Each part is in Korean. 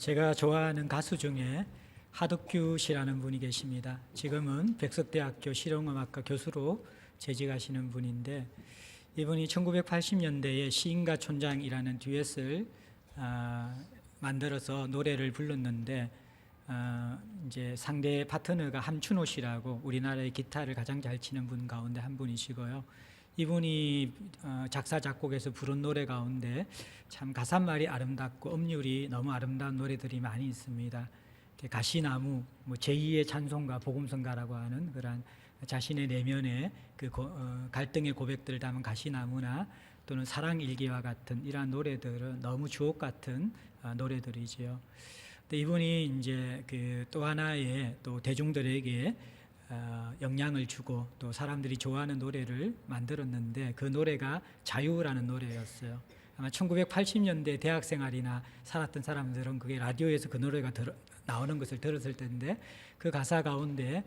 제가 좋아하는 가수 중에 하덕규 씨라는 분이 계십니다. 지금은 백석대학교 실용음악과 교수로 재직하시는 분인데, 이분이 1980년대에 시인과 촌장이라는 듀엣을 만들어서 노래를 불렀는데, 이제 상대 파트너가 함춘호 씨라고 우리나라의 기타를 가장 잘 치는 분 가운데 한 분이시고요. 이분이 작사 작곡해서 부른 노래 가운데 참 가사말이 아름답고 음률이 너무 아름다운 노래들이 많이 있습니다. 가시나무, 제2의 찬송가, 복음성가라고 하는 그런 자신의 내면의 그 갈등의 고백들을 담은 가시나무나 또는 사랑일기와 같은 이러한 노래들은 너무 주옥 같은 노래들이지요. 이분이 이제 그 또 하나의 또 대중들에게 영향을 주고 또 사람들이 좋아하는 노래를 만들었는데, 그 노래가 자유라는 노래였어요. 아마 1980년대 대학생활이나 살았던 사람들은 그게 라디오에서 그 노래가 나오는 것을 들었을 텐데, 그 가사 가운데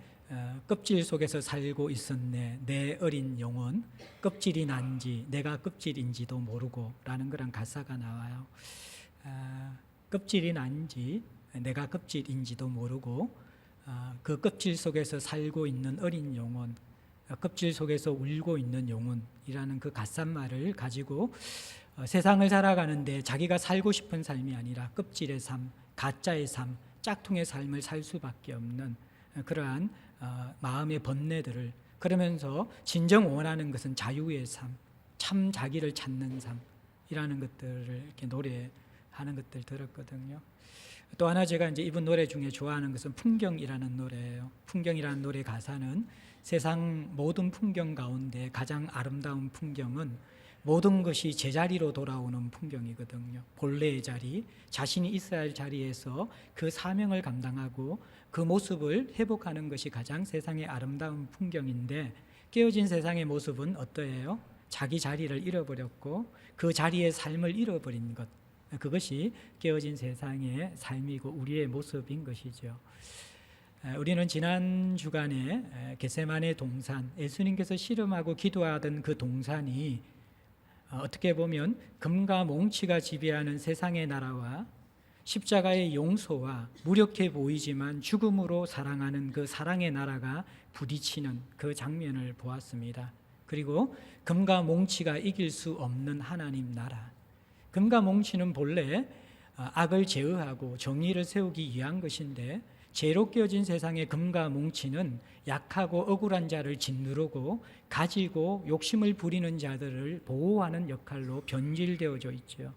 껍질 속에서 살고 있었네 내 어린 영혼, 껍질이 난지 내가 껍질인지도 모르고 라는 그런 가사가 나와요. 껍질이 난지 내가 껍질인지도 모르고 그 껍질 속에서 살고 있는 어린 영혼, 껍질 속에서 울고 있는 영혼이라는 그 갓산말을 가지고 세상을 살아가는데 자기가 살고 싶은 삶이 아니라 껍질의 삶, 가짜의 삶, 짝퉁의 삶을 살 수밖에 없는 그러한 마음의 번뇌들을, 그러면서 진정 원하는 것은 자유의 삶, 참 자기를 찾는 삶이라는 것들을 이렇게 노래하는 것들 들었거든요. 또 하나 제가 이제 이분 노래 중에 좋아하는 것은 풍경이라는 노래예요. 풍경이라는 노래 가사는 세상 모든 풍경 가운데 가장 아름다운 풍경은 모든 것이 제자리로 돌아오는 풍경이거든요. 본래의 자리, 자신이 있어야 할 자리에서 그 사명을 감당하고 그 모습을 회복하는 것이 가장 세상의 아름다운 풍경인데, 깨어진 세상의 모습은 어떠해요? 자기 자리를 잃어버렸고 그 자리의 삶을 잃어버린 것, 그것이 깨어진 세상의 삶이고 우리의 모습인 것이죠. 우리는 지난 주간에 겟세마네 동산, 예수님께서 씨름하고 기도하던 그 동산이 어떻게 보면 금과 몽치가 지배하는 세상의 나라와 십자가의 용서와 무력해 보이지만 죽음으로 사랑하는 그 사랑의 나라가 부딪히는 그 장면을 보았습니다. 그리고 금과 몽치가 이길 수 없는 하나님 나라, 금과 몽치는 본래 악을 제어하고 정의를 세우기 위한 것인데, 죄로 깨어진 세상의 금과 몽치는 약하고 억울한 자를 짓누르고 가지고 욕심을 부리는 자들을 보호하는 역할로 변질되어져 있죠.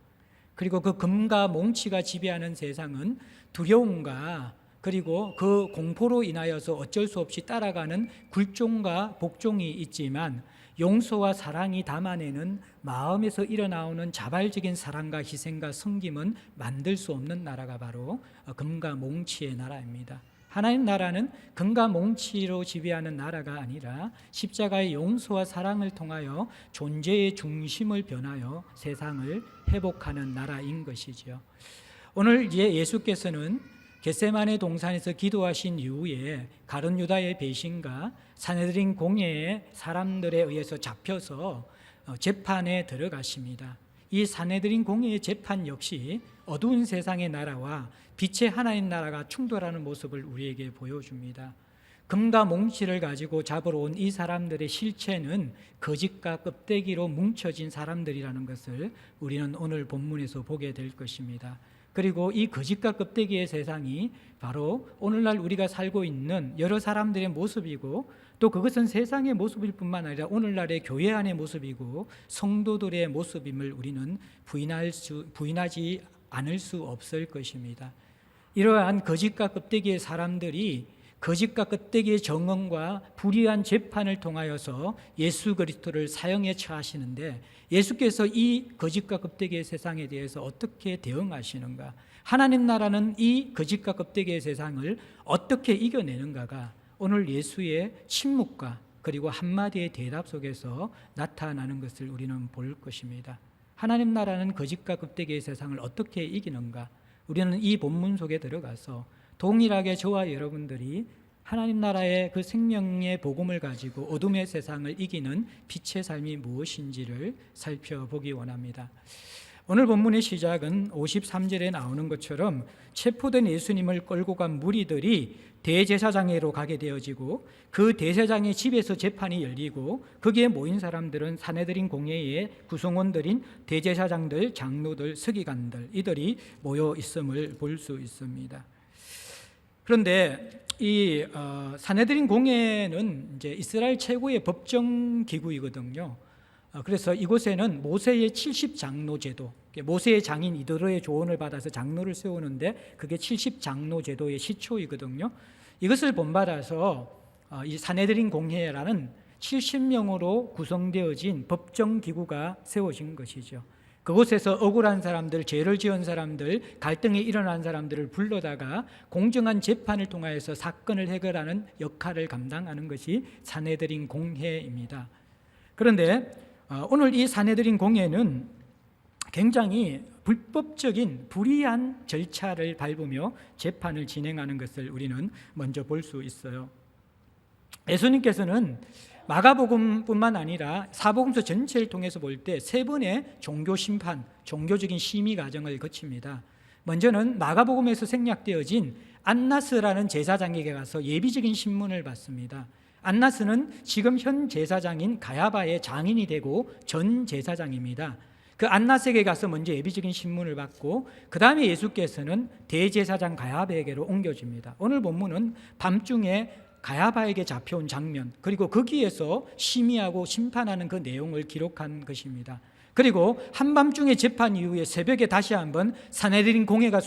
그리고 그 금과 몽치가 지배하는 세상은 두려움과 그리고 그 공포로 인하여서 어쩔 수 없이 따라가는 굴종과 복종이 있지만, 용서와 사랑이 담아내는 마음에서 일어나오는 자발적인 사랑과 희생과 섬김은 만들 수 없는 나라가 바로 금과 몽치의 나라입니다. 하나님 나라는 금과 몽치로 지배하는 나라가 아니라 십자가의 용서와 사랑을 통하여 존재의 중심을 변하여 세상을 회복하는 나라인 것이죠. 오늘 이제 예수께서는 겟세마네 동산에서 기도하신 이후에 가룟 유다의 배신과 산헤드린 공회의 사람들에 의해서 잡혀서 재판에 들어가십니다. 이 산헤드린 공회의 재판 역시 어두운 세상의 나라와 빛의 하나님 나라가 충돌하는 모습을 우리에게 보여줍니다. 금과 몽치를 가지고 잡으러 온 이 사람들의 실체는 거짓과 껍데기로 뭉쳐진 사람들이라는 것을 우리는 오늘 본문에서 보게 될 것입니다. 그리고 이 거짓과 껍데기의 세상이 바로 오늘날 우리가 살고 있는 여러 사람들의 모습이고, 또 그것은 세상의 모습일 뿐만 아니라 오늘날의 교회 안의 모습이고 성도들의 모습임을 우리는 부인하지 않을 수 없을 것입니다. 이러한 거짓과 껍데기의 사람들이 거짓과 껍데기의 정언과 불의한 재판을 통하여서 예수 그리스도를 사형에 처하시는데, 예수께서 이 거짓과 껍데기의 세상에 대해서 어떻게 대응하시는가, 하나님 나라는 이 거짓과 껍데기의 세상을 어떻게 이겨내는가가 오늘 예수의 침묵과 그리고 한마디의 대답 속에서 나타나는 것을 우리는 볼 것입니다. 하나님 나라는 거짓과 껍데기의 세상을 어떻게 이기는가, 우리는 이 본문 속에 들어가서 동일하게 저와 여러분들이 하나님 나라의 그 생명의 복음을 가지고 어둠의 세상을 이기는 빛의 삶이 무엇인지를 살펴보기 원합니다. 오늘 본문의 시작은 53절에 나오는 것처럼 체포된 예수님을 끌고 간 무리들이 대제사장회로 가게 되어지고 그 대제사장의 집에서 재판이 열리고 거기에 모인 사람들은 사내들인 공회의 구성원들인 대제사장들, 장로들, 서기관들 이들이 모여 있음을 볼 수 있습니다. 그런데 이 사내들인 공회는 이제 이스라엘 최고의 법정 기구이거든요. 그래서 이곳에는 모세의 70장로 제도, 모세의 장인 이드로의 조언을 받아서 장로를 세우는데 그게 70장로 제도의 시초이거든요. 이것을 본받아서 이 사내들인 공회라는 70명으로 구성되어진 법정기구가 세워진 것이죠. 그곳에서 억울한 사람들, 죄를 지은 사람들, 갈등이 일어난 사람들을 불러다가 공정한 재판을 통하여서 사건을 해결하는 역할을 감당하는 것이 사내들인 공회입니다. 그런데 오늘 이 사내들인 공회는 굉장히 불법적인 불이한 절차를 밟으며 재판을 진행하는 것을 우리는 먼저 볼 수 있어요. 예수님께서는 마가복음뿐만 아니라 사복음서 전체를 통해서 볼 때 세 번의 종교 심판, 종교적인 심의 과정을 거칩니다. 먼저는 마가복음에서 생략되어진 안나스라는 제사장에게 가서 예비적인 신문을 받습니다. 안나스는 지금 현 제사장인 가야바의 장인이 되고 전 제사장입니다. 그 안나스에게 가서 먼저 예비적인 신문을 받고 그 다음에 예수께서는 대제사장 가야바에게로 옮겨집니다. 오늘 본문은 밤중에 가야바에게 잡혀온 장면, 그리고 거기에서 심의하고 심판하는 그 내용을 기록한 것입니다. 그리고 한밤중에 재판 이후에 새벽에 다시 한번 사내들인 공회가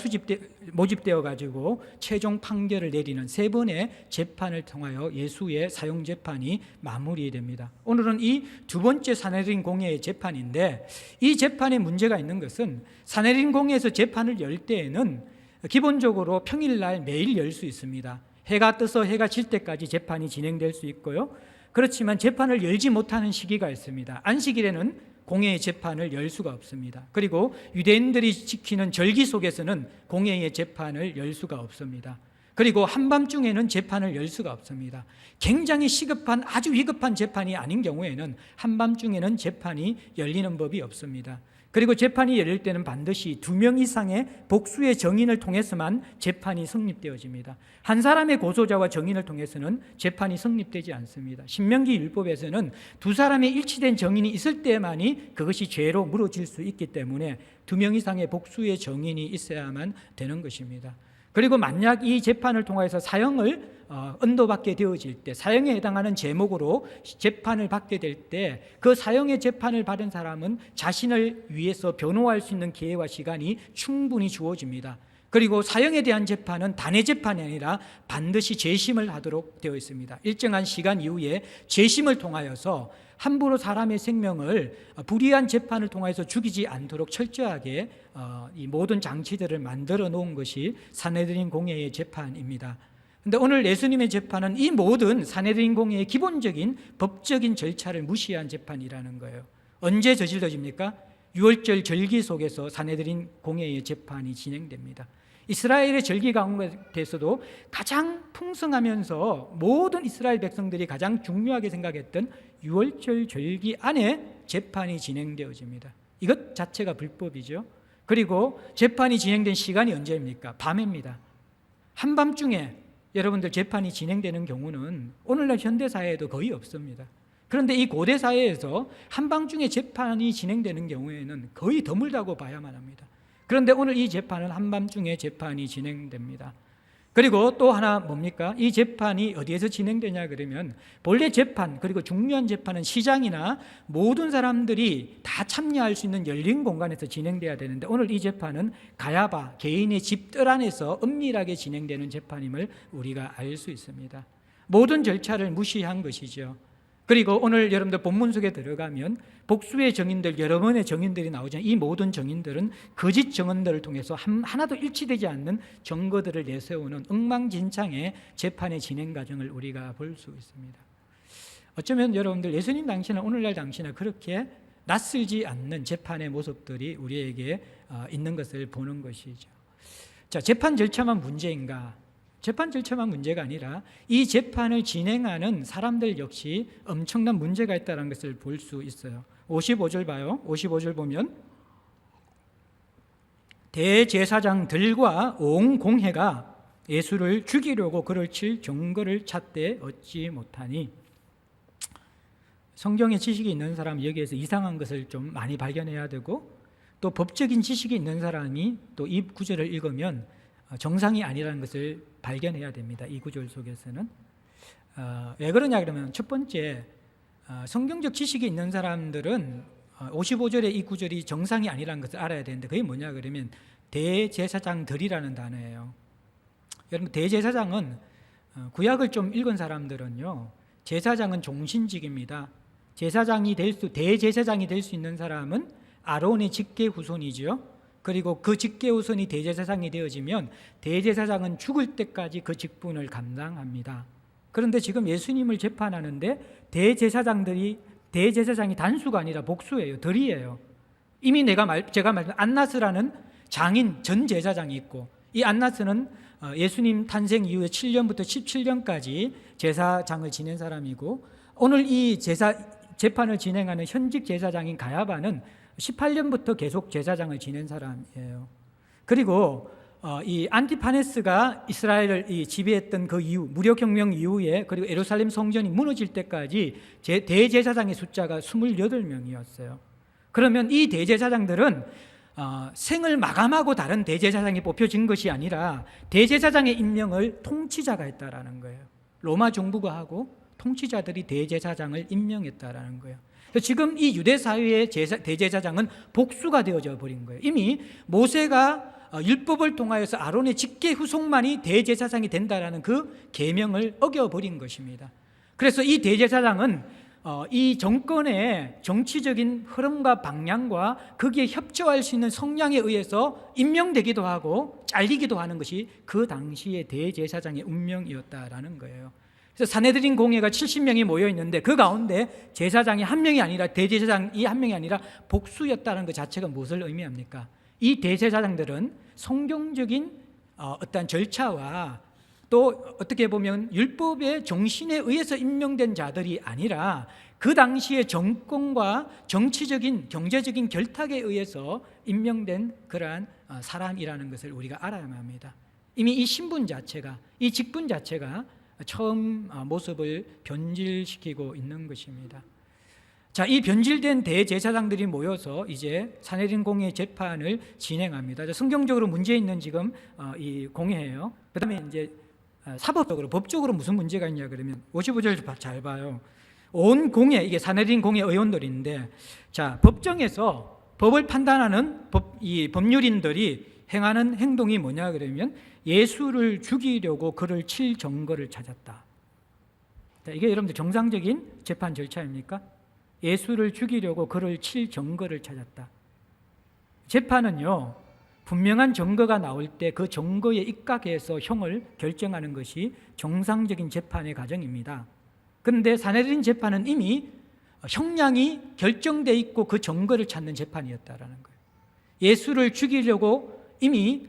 모집되어 가지고 최종 판결을 내리는 세 번의 재판을 통하여 예수의 사형 재판이 마무리됩니다. 오늘은 이 두 번째 사내들인 공회의 재판인데, 이 재판에 문제가 있는 것은 사내들인 공회에서 재판을 열 때에는 기본적으로 평일날 매일 열 수 있습니다. 해가 떠서 해가 질 때까지 재판이 진행될 수 있고요. 그렇지만 재판을 열지 못하는 시기가 있습니다. 안식일에는 공회의 재판을 열 수가 없습니다. 그리고 유대인들이 지키는 절기 속에서는 공회의 재판을 열 수가 없습니다. 그리고 한밤중에는 재판을 열 수가 없습니다. 굉장히 시급한, 아주 위급한 재판이 아닌 경우에는 한밤중에는 재판이 열리는 법이 없습니다. 그리고 재판이 열릴 때는 반드시 2명 이상의 복수의 정인을 통해서만 재판이 성립되어집니다. 한 사람의 고소자와 정인을 통해서는 재판이 성립되지 않습니다. 신명기 율법에서는 2사람의 일치된 정인이 있을 때만이 그것이 죄로 물어질 수 있기 때문에 2명 이상의 복수의 정인이 있어야만 되는 것입니다. 그리고 만약 이 재판을 통해서 사형을 언도받게 되어질 때, 사형에 해당하는 제목으로 재판을 받게 될 때 그 사형의 재판을 받은 사람은 자신을 위해서 변호할 수 있는 기회와 시간이 충분히 주어집니다. 그리고 사형에 대한 재판은 단회 재판이 아니라 반드시 재심을 하도록 되어 있습니다. 일정한 시간 이후에 재심을 통하여서 함부로 사람의 생명을 불의한 재판을 통해서 죽이지 않도록 철저하게 이 모든 장치들을 만들어 놓은 것이 사내들인 공회의 재판입니다. 그런데 오늘 예수님의 재판은 이 모든 사내들인 공회의 기본적인 법적인 절차를 무시한 재판이라는 거예요. 언제 저질러집니까? 유월절 절기 속에서 사내들인 공회의 재판이 진행됩니다. 이스라엘의 절기 가운데서도 가장 풍성하면서 모든 이스라엘 백성들이 가장 중요하게 생각했던 유월절 절기 안에 재판이 진행되어집니다. 이것 자체가 불법이죠. 그리고 재판이 진행된 시간이 언제입니까? 밤입니다. 한밤중에 여러분들 재판이 진행되는 경우는 오늘날 현대사회에도 거의 없습니다. 그런데 이 고대사회에서 한밤중에 재판이 진행되는 경우에는 거의 드물다고 봐야만 합니다. 그런데 오늘 이 재판은 한밤중에 재판이 진행됩니다. 그리고 또 하나 뭡니까? 이 재판이 어디에서 진행되냐 그러면 본래 재판, 그리고 중요한 재판은 시장이나 모든 사람들이 다 참여할 수 있는 열린 공간에서 진행돼야 되는데, 오늘 이 재판은 가야바 개인의 집들 안에서 은밀하게 진행되는 재판임을 우리가 알 수 있습니다. 모든 절차를 무시한 것이죠. 그리고 오늘 여러분들 본문 속에 들어가면 복수의 정인들, 여러 번의 정인들이 나오잖아요. 이 모든 정인들은 거짓 정언들을 통해서 하나도 일치되지 않는 증거들을 내세우는 엉망진창의 재판의 진행 과정을 우리가 볼 수 있습니다. 어쩌면 여러분들 예수님 당시나 오늘날 당시나 그렇게 낯설지 않는 재판의 모습들이 우리에게 있는 것을 보는 것이죠. 자, 재판 절차만 문제인가? 재판 절차만 문제가 아니라 이 재판을 진행하는 사람들 역시 엄청난 문제가 있다는 것을 볼 수 있어요. 55절 봐요. 55절 보면 대제사장들과 온 공회가 예수를 죽이려고 그를 칠 증거를 찾되 얻지 못하니. 성경의 지식이 있는 사람은 여기에서 이상한 것을 좀 많이 발견해야 되고, 또 법적인 지식이 있는 사람이 또 이 구절을 읽으면 정상이 아니라는 것을 발견해야 됩니다. 이 구절 속에서는. 왜 그러냐 그러면, 첫 번째, 성경적 지식이 있는 사람들은 55절의 이 구절이 정상이 아니라는 것을 알아야 되는데, 그게 뭐냐 그러면 대제사장들이라는 단어예요. 여러분, 대제사장은 구약을 좀 읽은 사람들은요, 제사장은 종신직입니다. 대제사장이 될 수 있는 사람은 아론의 직계 후손이죠. 그리고 그 직계 후손이 대제사장이 되어지면 대제사장은 죽을 때까지 그 직분을 감당합니다. 그런데 지금 예수님을 재판하는데 대제사장이 단수가 아니라 복수예요. 들이에요. 이미 제가 말한 안나스라는 장인 전 제사장이 있고, 이 안나스는 예수님 탄생 이후에 7년부터 17년까지 제사장을 지낸 사람이고, 오늘 이 재판을 진행하는 현직 제사장인 가야바는 18년부터 계속 제사장을 지낸 사람이에요. 그리고 이 안티파네스가 이스라엘을 지배했던 그 이후, 무력혁명 이후에, 그리고 예루살렘 성전이 무너질 때까지 대제사장의 숫자가 28명이었어요. 그러면 이 대제사장들은 생을 마감하고 다른 대제사장이 뽑혀진 것이 아니라 대제사장의 임명을 통치자가 했다라는 거예요. 로마 정부가 하고 통치자들이 대제사장을 임명했다라는 거예요. 지금 이 유대 사회의 대제사장은 복수가 되어져 버린 거예요. 이미 모세가 율법을 통하여서 아론의 직계 후손만이 대제사장이 된다라는 그 계명을 어겨버린 것입니다. 그래서 이 대제사장은 이 정권의 정치적인 흐름과 방향과 거기에 협조할 수 있는 성향에 의해서 임명되기도 하고 잘리기도 하는 것이 그 당시의 대제사장의 운명이었다라는 거예요. 그래서 사내들인 공회가 70명이 모여 있는데 그 가운데 제사장이 한 명이 아니라 대제사장이 한 명이 아니라 복수였다는 것 자체가 무엇을 의미합니까? 이 대제사장들은 성경적인 어떤 절차와 또 어떻게 보면 율법의 정신에 의해서 임명된 자들이 아니라 그 당시의 정권과 정치적인 경제적인 결탁에 의해서 임명된 그러한 사람이라는 것을 우리가 알아야 합니다. 이미 이 신분 자체가, 이 직분 자체가 처음 모습을 변질시키고 있는 것입니다. 자, 이 변질된 대제사장들이 모여서 이제 사내린 공회 재판을 진행합니다. 성경적으로 문제 있는 지금 이 공회예요. 그다음에 이제 사법적으로, 법적으로 무슨 문제가 있냐 그러면 55절 잘 봐요. 온 공회, 이게 사내린 공회 의원들인데, 자, 법정에서 법을 판단하는 이 법률인들이 행하는 행동이 뭐냐 그러면 예수를 죽이려고 그를 칠 증거를 찾았다. 자, 이게 여러분들 정상적인 재판 절차입니까? 예수를 죽이려고 그를 칠 증거를 찾았다. 재판은요, 분명한 증거가 나올 때 그 증거에 입각해서 형을 결정하는 것이 정상적인 재판의 과정입니다. 그런데 사내들인 재판은 이미 형량이 결정돼 있고 그 증거를 찾는 재판이었다라는 거예요. 예수를 죽이려고 이미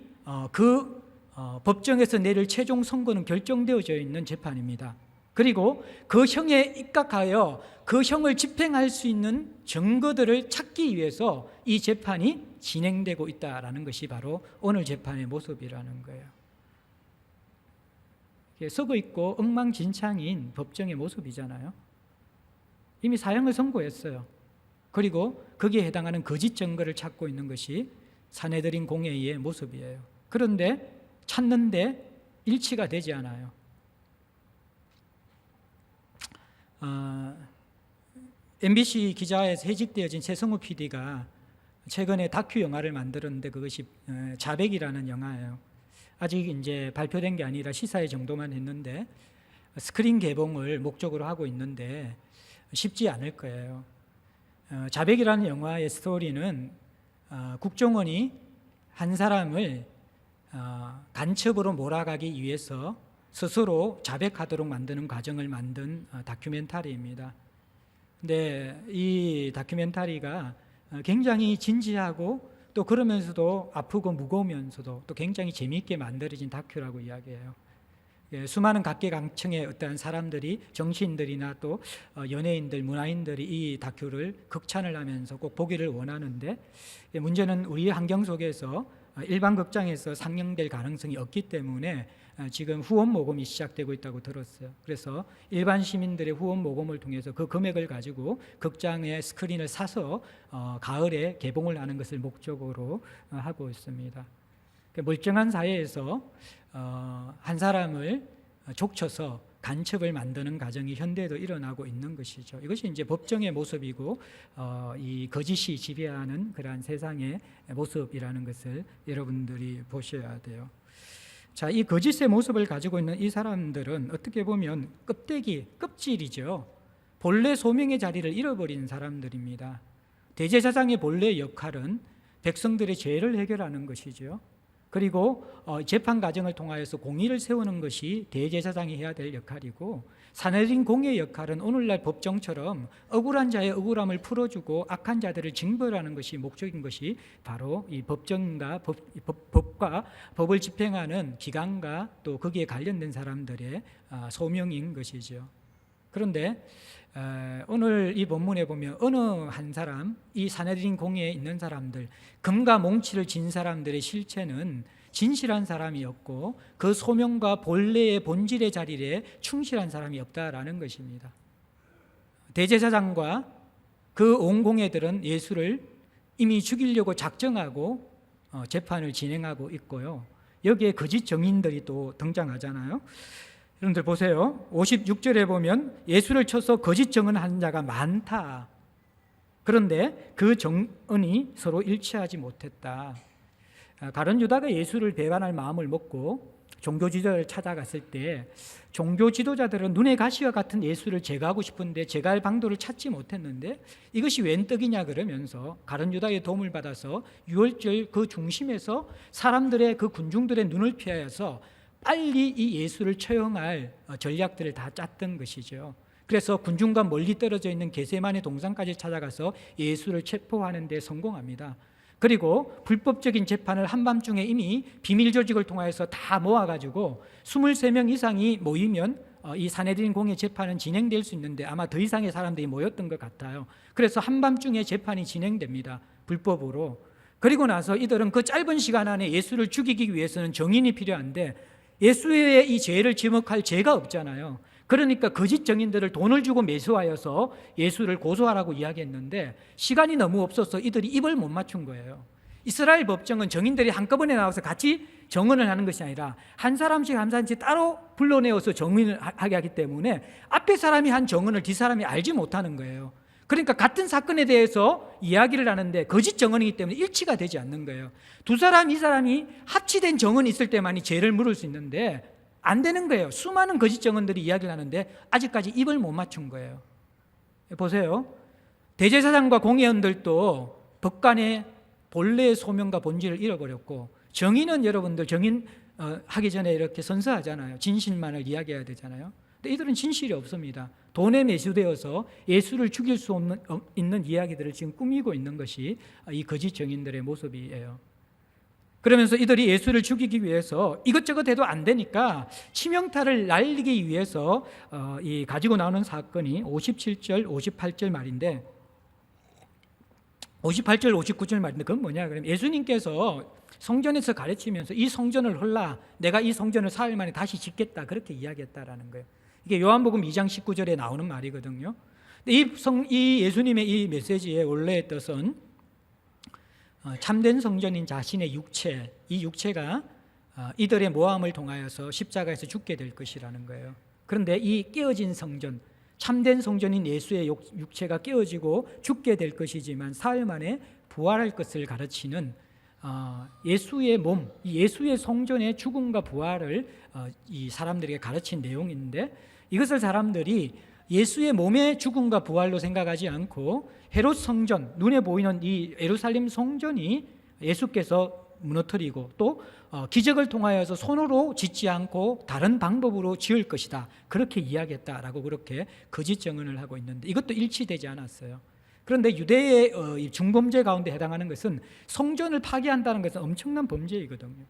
법정에서 내릴 최종 선고는 결정되어져 있는 재판입니다. 그리고 그 형에 입각하여 그 형을 집행할 수 있는 증거들을 찾기 위해서 이 재판이 진행되고 있다라는 것이 바로 오늘 재판의 모습이라는 거예요. 썩어 있고 엉망진창인 법정의 모습이잖아요. 이미 사형을 선고했어요. 그리고 거기에 해당하는 거짓 증거를 찾고 있는 것이 사내들인 공회의 모습이에요. 그런데 찾는데 일치가 되지 않아요. MBC 기자에서 해직되어진 최성우 PD가 최근에 다큐 영화를 만들었는데 그것이 자백이라는 영화예요. 아직 이제 발표된 게 아니라 시사회 정도만 했는데 스크린 개봉을 목적으로 하고 있는데 쉽지 않을 거예요. 자백이라는 영화의 스토리는 국정원이 한 사람을 간첩으로 몰아가기 위해서 스스로 자백하도록 만드는 과정을 만든 다큐멘터리입니다. 근데 이 다큐멘터리가 굉장히 진지하고 또 그러면서도 아프고 무거우면서도 또 굉장히 재미있게 만들어진 다큐라고 이야기해요. 수많은 각계각층의 어떠한 사람들이, 정치인들이나 또 연예인들, 문화인들이 이 다큐를 극찬을 하면서 꼭 보기를 원하는데, 문제는 우리 환경 속에서 일반 극장에서 상영될 가능성이 없기 때문에 지금 후원 모금이 시작되고 있다고 들었어요. 그래서 일반 시민들의 후원 모금을 통해서 그 금액을 가지고 극장에 스크린을 사서 가을에 개봉을 하는 것을 목적으로 하고 있습니다. 멀쩡한 사회에서 한 사람을 족쳐서 간첩을 만드는 과정이 현대에도 일어나고 있는 것이죠. 이것이 이제 법정의 모습이고 이 거짓이 지배하는 그러한 세상의 모습이라는 것을 여러분들이 보셔야 돼요. 자, 이 거짓의 모습을 가지고 있는 이 사람들은 어떻게 보면 껍질이죠. 본래 소명의 자리를 잃어버린 사람들입니다. 대제사장의 본래 역할은 백성들의 죄를 해결하는 것이죠. 그리고 재판 과정을 통하여서 공의를 세우는 것이 대제사장이 해야 될 역할이고, 사내린 공의 역할은 오늘날 법정처럼 억울한 자의 억울함을 풀어주고 악한 자들을 징벌하는 것이 목적인 것이 바로 이 법정과 법과 법을 집행하는 기관과 또 거기에 관련된 사람들의 소명인 것이죠. 그런데 오늘 이 본문에 보면 어느 한 사람, 이 사내들인 공회에 있는 사람들, 금과 몽치를 진 사람들의 실체는 진실한 사람이었고 그 소명과 본래의 본질의 자리에 충실한 사람이 없다라는 것입니다. 대제사장과 그 온 공회들은 예수를 이미 죽이려고 작정하고 재판을 진행하고 있고요. 여기에 거짓 정인들이 또 등장하잖아요. 여러분들 보세요. 56절에 보면 예수를 쳐서 거짓 증언한 자가 많다. 그런데 그 증언이 서로 일치하지 못했다. 가룟 유다가 예수를 배반할 마음을 먹고 종교 지도자를 찾아갔을 때 종교 지도자들은 눈의 가시와 같은 예수를 제거하고 싶은데 제거할 방도를 찾지 못했는데 이것이 웬 떡이냐 그러면서 가룟 유다의 도움을 받아서 유월절 그 중심에서 사람들의 그 군중들의 눈을 피하여서 빨리 이 예수를 처형할 전략들을 다 짰던 것이죠. 그래서 군중과 멀리 떨어져 있는 겟세마네 동산까지 찾아가서 예수를 체포하는 데 성공합니다. 그리고 불법적인 재판을 한밤중에 이미 비밀 조직을 통해서 다 모아가지고 23명 이상이 모이면 이 사내들인 공회 재판은 진행될 수 있는데 아마 더 이상의 사람들이 모였던 것 같아요. 그래서 한밤중에 재판이 진행됩니다. 불법으로. 그리고 나서 이들은 그 짧은 시간 안에 예수를 죽이기 위해서는 정인이 필요한데 예수의 이 죄를 지목할 죄가 없잖아요. 그러니까 거짓 정인들을 돈을 주고 매수하여서 예수를 고소하라고 이야기했는데 시간이 너무 없어서 이들이 입을 못 맞춘 거예요. 이스라엘 법정은 정인들이 한꺼번에 나와서 같이 정언을 하는 것이 아니라 한 사람씩 한 사람씩 따로 불러내어서 정인을 하게 하기 때문에 앞에 사람이 한 정언을 뒤 사람이 알지 못하는 거예요. 그러니까 같은 사건에 대해서 이야기를 하는데 거짓 정언이기 때문에 일치가 되지 않는 거예요. 두 사람, 이 사람이 합치된 정언이 있을 때만이 죄를 물을 수 있는데 안 되는 거예요. 수많은 거짓 정언들이 이야기를 하는데 아직까지 입을 못 맞춘 거예요. 보세요. 대제사장과 공회원들도 법관의 본래의 소명과 본질을 잃어버렸고 정의는 여러분들 정인 하기 전에 이렇게 선서하잖아요. 진실만을 이야기해야 되잖아요. 근데 이들은 진실이 없습니다. 돈에 매수되어서 예수를 죽일 수 있는 이야기들을 지금 꾸미고 있는 것이 이 거짓 정인들의 모습이에요. 그러면서 이들이 예수를 죽이기 위해서 이것저것 해도 안 되니까 치명타를 날리기 위해서 이 가지고 나오는 사건이 57절, 58절 말인데 58절, 59절 말인데 그건 뭐냐? 그러면 예수님께서 성전에서 가르치면서 이 성전을 홀라 내가 이 성전을 사흘 만에 다시 짓겠다 그렇게 이야기했다라는 거예요. 이게 요한복음 2장 19절에 나오는 말이거든요. 이 예수님의 이 메시지의 원래의 뜻은 참된 성전인 자신의 육체, 이 육체가 이들의 모함을 통하여서 십자가에서 죽게 될 것이라는 거예요. 그런데 이 깨어진 성전, 참된 성전인 예수의 육체가 깨어지고 죽게 될 것이지만 사흘 만에 부활할 것을 가르치는 예수의 몸, 예수의 성전의 죽음과 부활을 이 사람들에게 가르친 내용인데 이것을 사람들이 예수의 몸의 죽음과 부활로 생각하지 않고 헤롯 성전, 눈에 보이는 이 예루살렘 성전이 예수께서 무너뜨리고 또 기적을 통하여서 손으로 짓지 않고 다른 방법으로 지을 것이다 그렇게 이야기했다라고 그렇게 거짓 증언을 하고 있는데 이것도 일치되지 않았어요. 그런데 유대의 중범죄 가운데 해당하는 것은 성전을 파괴한다는 것은 엄청난 범죄이거든요.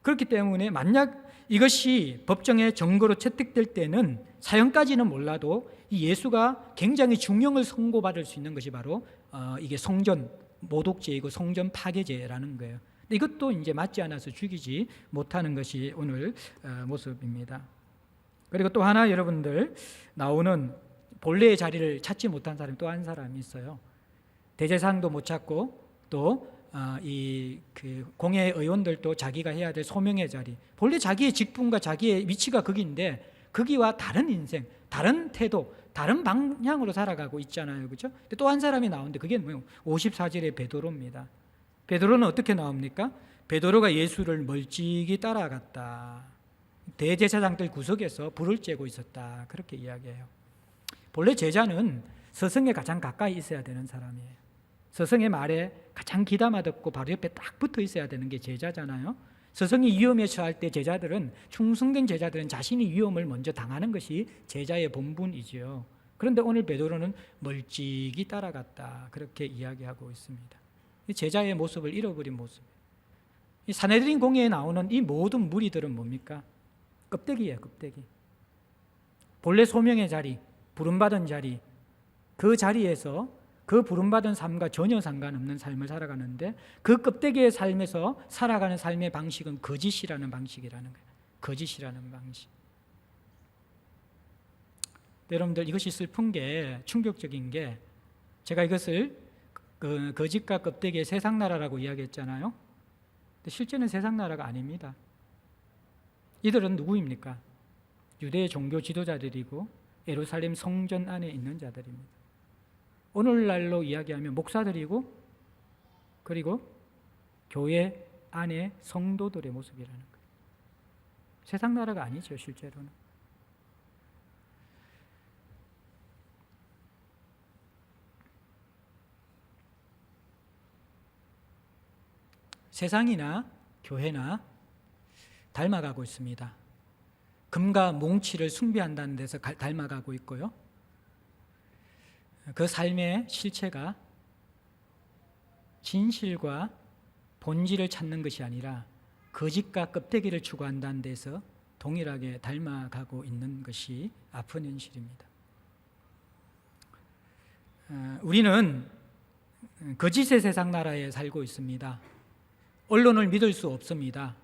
그렇기 때문에 만약 이것이 법정의 증거로 채택될 때는 사형까지는 몰라도 이 예수가 굉장히 중형을 선고받을 수 있는 것이 바로 이게 성전 모독죄이고 성전 파괴죄라는 거예요. 이것도 이제 맞지 않아서 죽이지 못하는 것이 오늘 모습입니다. 그리고 또 하나 여러분들 나오는 본래의 자리를 찾지 못한 사람이 또 한 사람이 있어요. 대제사장도 못 찾고 또 그 공회 의원들도 자기가 해야 될 소명의 자리, 본래 자기의 직분과 자기의 위치가 거기인데 거기와 다른 인생, 다른 태도, 다른 방향으로 살아가고 있잖아요. 그렇죠? 또 한 사람이 나오는데 그게 뭐예요? 54절의 베드로입니다. 베드로는 어떻게 나옵니까? 베드로가 예수를 멀찍이 따라갔다. 대제사장들 구석에서 불을 쬐고 있었다. 그렇게 이야기해요. 본래 제자는 스승에 가장 가까이 있어야 되는 사람이에요. 스승의 말에 가장 귀담아 듣고 바로 옆에 딱 붙어 있어야 되는 게 제자잖아요. 스승이 위험에 처할 때 제자들은, 충성된 제자들은 자신이 위험을 먼저 당하는 것이 제자의 본분이지요. 그런데 오늘 베드로는 멀찍이 따라갔다. 그렇게 이야기하고 있습니다. 제자의 모습을 잃어버린 모습. 이 사내들인 공회에 나오는 이 모든 무리들은 뭡니까? 껍데기예요, 껍데기. 본래 소명의 자리, 부름받은 자리, 그 자리에서 그 부름받은 삶과 전혀 상관없는 삶을 살아가는데 그 껍데기의 삶에서 살아가는 삶의 방식은 거짓이라는 방식이라는 거예요. 거짓이라는 방식. 여러분들 이것이 슬픈 게, 충격적인 게, 제가 이것을 거짓과 껍데기의 세상나라라고 이야기했잖아요. 근데 실제는 세상나라가 아닙니다. 이들은 누구입니까? 유대의 종교 지도자들이고 예루살렘 성전 안에 있는 자들입니다. 오늘날로 이야기하면 목사들이고 그리고 교회 안에 성도들의 모습이라는 거예요. 세상나라가 아니죠, 실제로는. 세상이나 교회나 닮아가고 있습니다. 금과 몽치를 숭배한다는 데서 닮아가고 있고요. 그 삶의 실체가 진실과 본질을 찾는 것이 아니라 거짓과 껍데기를 추구한다는 데서 동일하게 닮아가고 있는 것이 아픈 현실입니다. 우리는 거짓의 세상 나라에 살고 있습니다. 언론을 믿을 수 없습니다.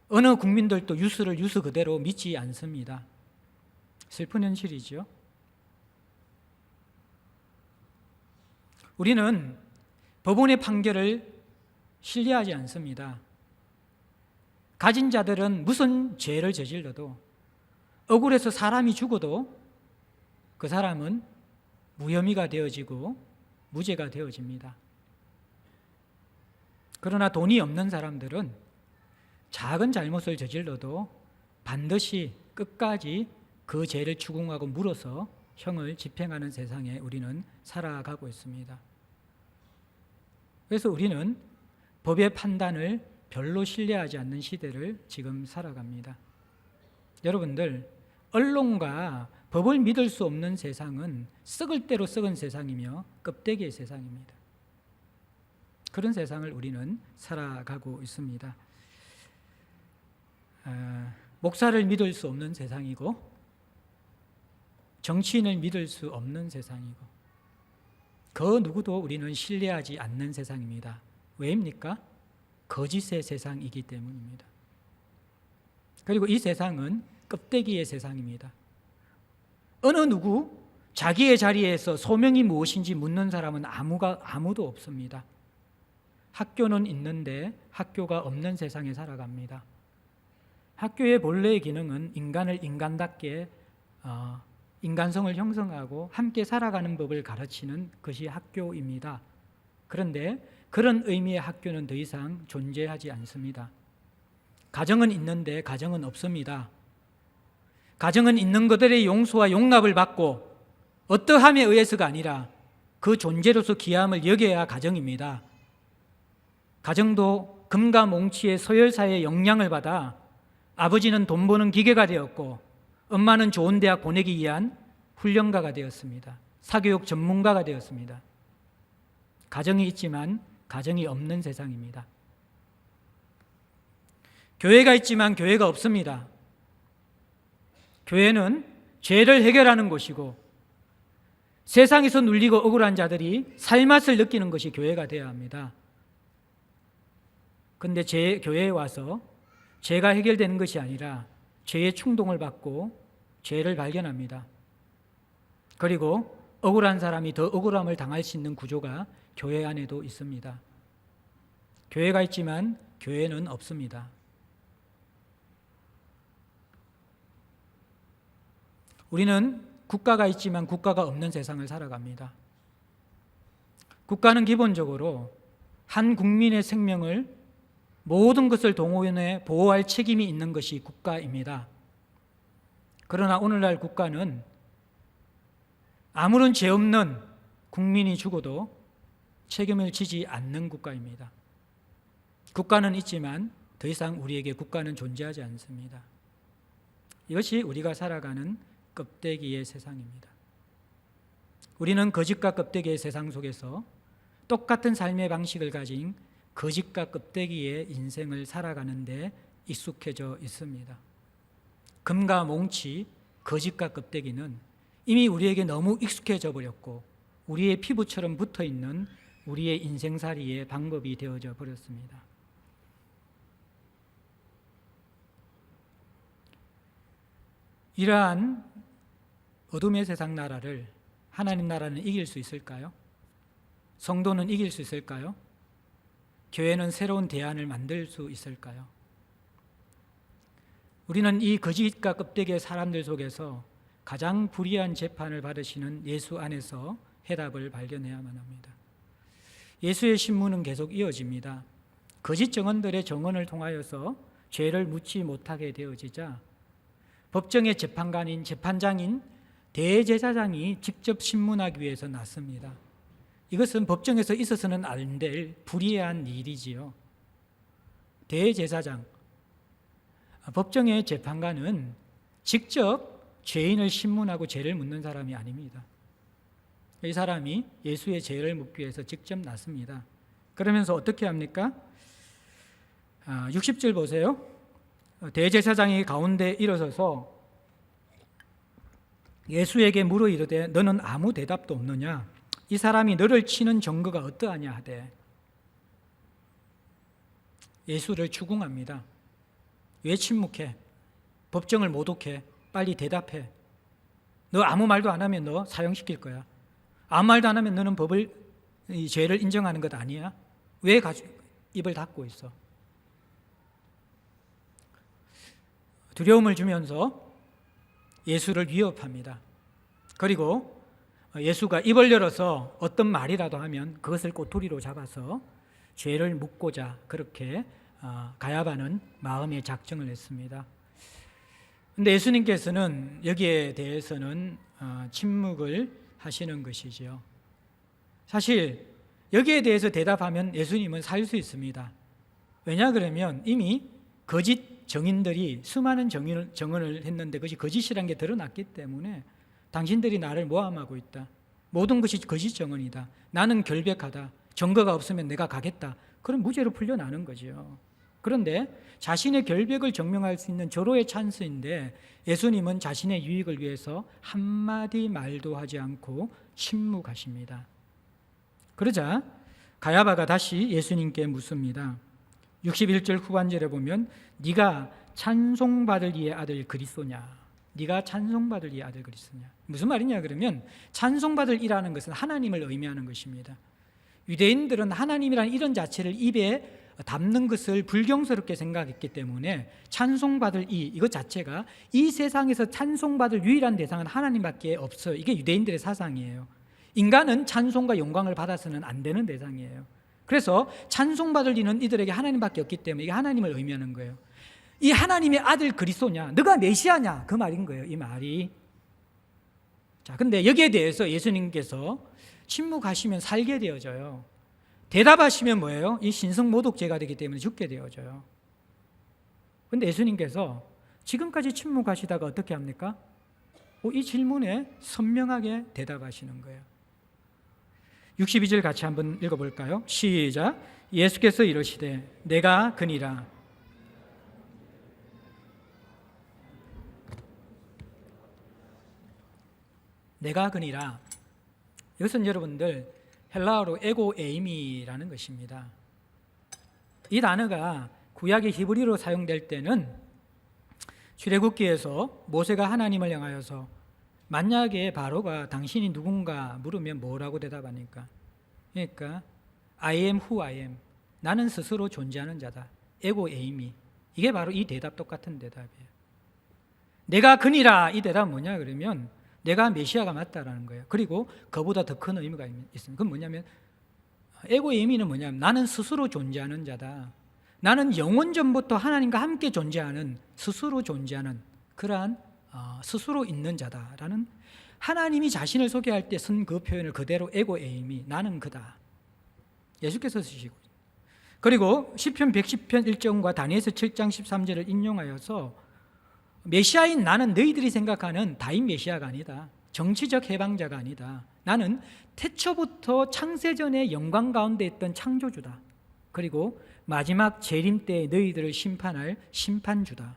어느 국민들도 뉴스를 뉴스 그대로 믿지 않습니다. 슬픈 현실이죠. 우리는 법원의 판결을 신뢰하지 않습니다. 가진 자들은 무슨 죄를 저질러도, 억울해서 사람이 죽어도 그 사람은 무혐의가 되어지고 무죄가 되어집니다. 그러나 돈이 없는 사람들은 작은 잘못을 저질러도 반드시 끝까지 그 죄를 추궁하고 물어서 형을 집행하는 세상에 우리는 살아가고 있습니다. 그래서 우리는 법의 판단을 별로 신뢰하지 않는 시대를 지금 살아갑니다. 여러분들, 언론과 법을 믿을 수 없는 세상은 썩을 대로 썩은 세상이며 껍데기의 세상입니다. 그런 세상을 우리는 살아가고 있습니다. 목사를 믿을 수 없는 세상이고 정치인을 믿을 수 없는 세상이고 그 누구도 우리는 신뢰하지 않는 세상입니다. 왜입니까? 거짓의 세상이기 때문입니다. 그리고 이 세상은 껍데기의 세상입니다. 어느 누구 자기의 자리에서 소명이 무엇인지 묻는 사람은 아무도 없습니다. 학교는 있는데 학교가 없는 세상에 살아갑니다. 학교의 본래의 기능은 인간을 인간답게 인간성을 형성하고 함께 살아가는 법을 가르치는 것이 학교입니다. 그런데 그런 의미의 학교는 더 이상 존재하지 않습니다. 가정은 있는데 가정은 없습니다. 가정은 있는 그들의 용서와 용납을 받고 어떠함에 의해서가 아니라 그 존재로서 귀함을 여겨야 가정입니다. 가정도 금과 몽치의 서열사의 영향을 받아 아버지는 돈 버는 기계가 되었고 엄마는 좋은 대학 보내기 위한 훈련가가 되었습니다. 사교육 전문가가 되었습니다. 가정이 있지만 가정이 없는 세상입니다. 교회가 있지만 교회가 없습니다. 교회는 죄를 해결하는 곳이고 세상에서 눌리고 억울한 자들이 살맛을 느끼는 것이 교회가 되어야 합니다. 근데 제 교회에 와서 죄가 해결되는 것이 아니라 죄의 충동을 받고 죄를 발견합니다. 그리고 억울한 사람이 더 억울함을 당할 수 있는 구조가 교회 안에도 있습니다. 교회가 있지만 교회는 없습니다. 우리는 국가가 있지만 국가가 없는 세상을 살아갑니다. 국가는 기본적으로 한 국민의 생명을 모든 것을 동원해 보호할 책임이 있는 것이 국가입니다. 그러나 오늘날 국가는 아무런 죄 없는 국민이 죽어도 책임을 지지 않는 국가입니다. 국가는 있지만 더 이상 우리에게 국가는 존재하지 않습니다. 이것이 우리가 살아가는 껍데기의 세상입니다. 우리는 거짓과 껍데기의 세상 속에서 똑같은 삶의 방식을 가진 거짓과 껍데기의 인생을 살아가는데 익숙해져 있습니다. 금과 몽치, 거짓과 껍데기는 이미 우리에게 너무 익숙해져 버렸고 우리의 피부처럼 붙어있는 우리의 인생살이의 방법이 되어져 버렸습니다. 이러한 어둠의 세상 나라를 하나님 나라는 이길 수 있을까요? 성도는 이길 수 있을까요? 교회는 새로운 대안을 만들 수 있을까요? 우리는 이 거짓과 껍데기의 사람들 속에서 가장 불의한 재판을 받으시는 예수 안에서 해답을 발견해야만 합니다. 예수의 신문은 계속 이어집니다. 거짓 정언들의 정언을 통하여서 죄를 묻지 못하게 되어지자 법정의 재판관인 재판장인 대제사장이 직접 신문하기 위해서 났습니다. 이것은 법정에서 있어서는 안 될 불의한 일이지요. 대제사장, 법정의 재판관은 직접 죄인을 신문하고 죄를 묻는 사람이 아닙니다. 이 사람이 예수의 죄를 묻기 위해서 직접 났습니다. 그러면서 어떻게 합니까? 60절 보세요. 대제사장이 가운데 일어서서 예수에게 물어 이르되 너는 아무 대답도 없느냐? 이 사람이 너를 치는 증거가 어떠하냐 하되 예수를 추궁합니다. 왜 침묵해? 법정을 모독해. 빨리 대답해. 너 아무 말도 안 하면 너 사형시킬 거야. 아무 말도 안 하면 너는 이 죄를 인정하는 것 아니야? 왜 입을 닫고 있어? 두려움을 주면서 예수를 위협합니다. 그리고 예수가 입을 열어서 어떤 말이라도 하면 그것을 꼬투리로 잡아서 죄를 묻고자 그렇게 가야바는 마음의 작정을 했습니다. 그런데 예수님께서는 여기에 대해서는 침묵을 하시는 것이지요. 사실 여기에 대해서 대답하면 예수님은 살 수 있습니다. 왜냐 그러면 이미 거짓 정인들이 수많은 정언을 했는데 그것이 거짓이라는 게 드러났기 때문에 당신들이 나를 모함하고 있다. 모든 것이 거짓 정언이다. 나는 결백하다. 증거가 없으면 내가 가겠다. 그럼 무죄로 풀려나는 거죠. 그런데 자신의 결백을 증명할 수 있는 절호의 찬스인데 예수님은 자신의 유익을 위해서 한마디 말도 하지 않고 침묵하십니다. 그러자 가야바가 다시 예수님께 묻습니다. 61절 후반절에 보면 네가 찬송받을 이의 아들 그리스도냐? 네가 찬송받을 이의 아들 그리스도냐? 무슨 말이냐 그러면 찬송받을 이라는 것은 하나님을 의미하는 것입니다. 유대인들은 하나님이라는 이런 자체를 입에 담는 것을 불경스럽게 생각했기 때문에 찬송받을 이것 자체가 이 세상에서 찬송받을 유일한 대상은 하나님밖에 없어요. 이게 유대인들의 사상이에요. 인간은 찬송과 영광을 받아서는 안 되는 대상이에요. 그래서 찬송받을 이는 이들에게 하나님밖에 없기 때문에 이게 하나님을 의미하는 거예요. 이 하나님의 아들 그리스도냐? 너가 메시아냐? 그 말인 거예요. 이 말이. 자, 근데 여기에 대해서 예수님께서 침묵하시면 살게 되어져요. 대답하시면 뭐예요? 이 신성모독죄가 되기 때문에 죽게 되어져요. 그런데 예수님께서 지금까지 침묵하시다가 어떻게 합니까? 이 질문에 선명하게 대답하시는 거예요. 62절 같이 한번 읽어볼까요? 시작. 예수께서 이르시되 내가 그니라. 내가 그니라. 이것은 여러분들 헬라어로 에고 에이미라는 것입니다. 이 단어가 구약의 히브리어로 사용될 때는 출애굽기에서 모세가 하나님을 향하여서 만약에 바로가 당신이 누군가 물으면 뭐라고 대답하니까? 그러니까 I am who I am. 나는 스스로 존재하는 자다. 에고 에이미. 이게 바로 이 대답 똑같은 대답이에요. 내가 그니라 이 대답은 뭐냐 그러면 내가 메시아가 맞다라는 거예요. 그리고 그보다 더 큰 의미가 있습니다. 그건 뭐냐면 에고 에이미는 뭐냐면 나는 스스로 존재하는 자다. 나는 영원 전부터 하나님과 함께 존재하는 스스로 존재하는 그러한 스스로 있는 자다라는 하나님이 자신을 소개할 때 쓴 그 표현을 그대로 에고 에이미 나는 그다. 예수께서 쓰시고 그리고 시편 110편 1절과 다니엘서 7장 13절을 인용하여서 메시아인 나는 너희들이 생각하는 다임 메시아가 아니다. 정치적 해방자가 아니다. 나는 태초부터 창세전의 영광 가운데 있던 창조주다. 그리고 마지막 재림 때 너희들을 심판할 심판주다.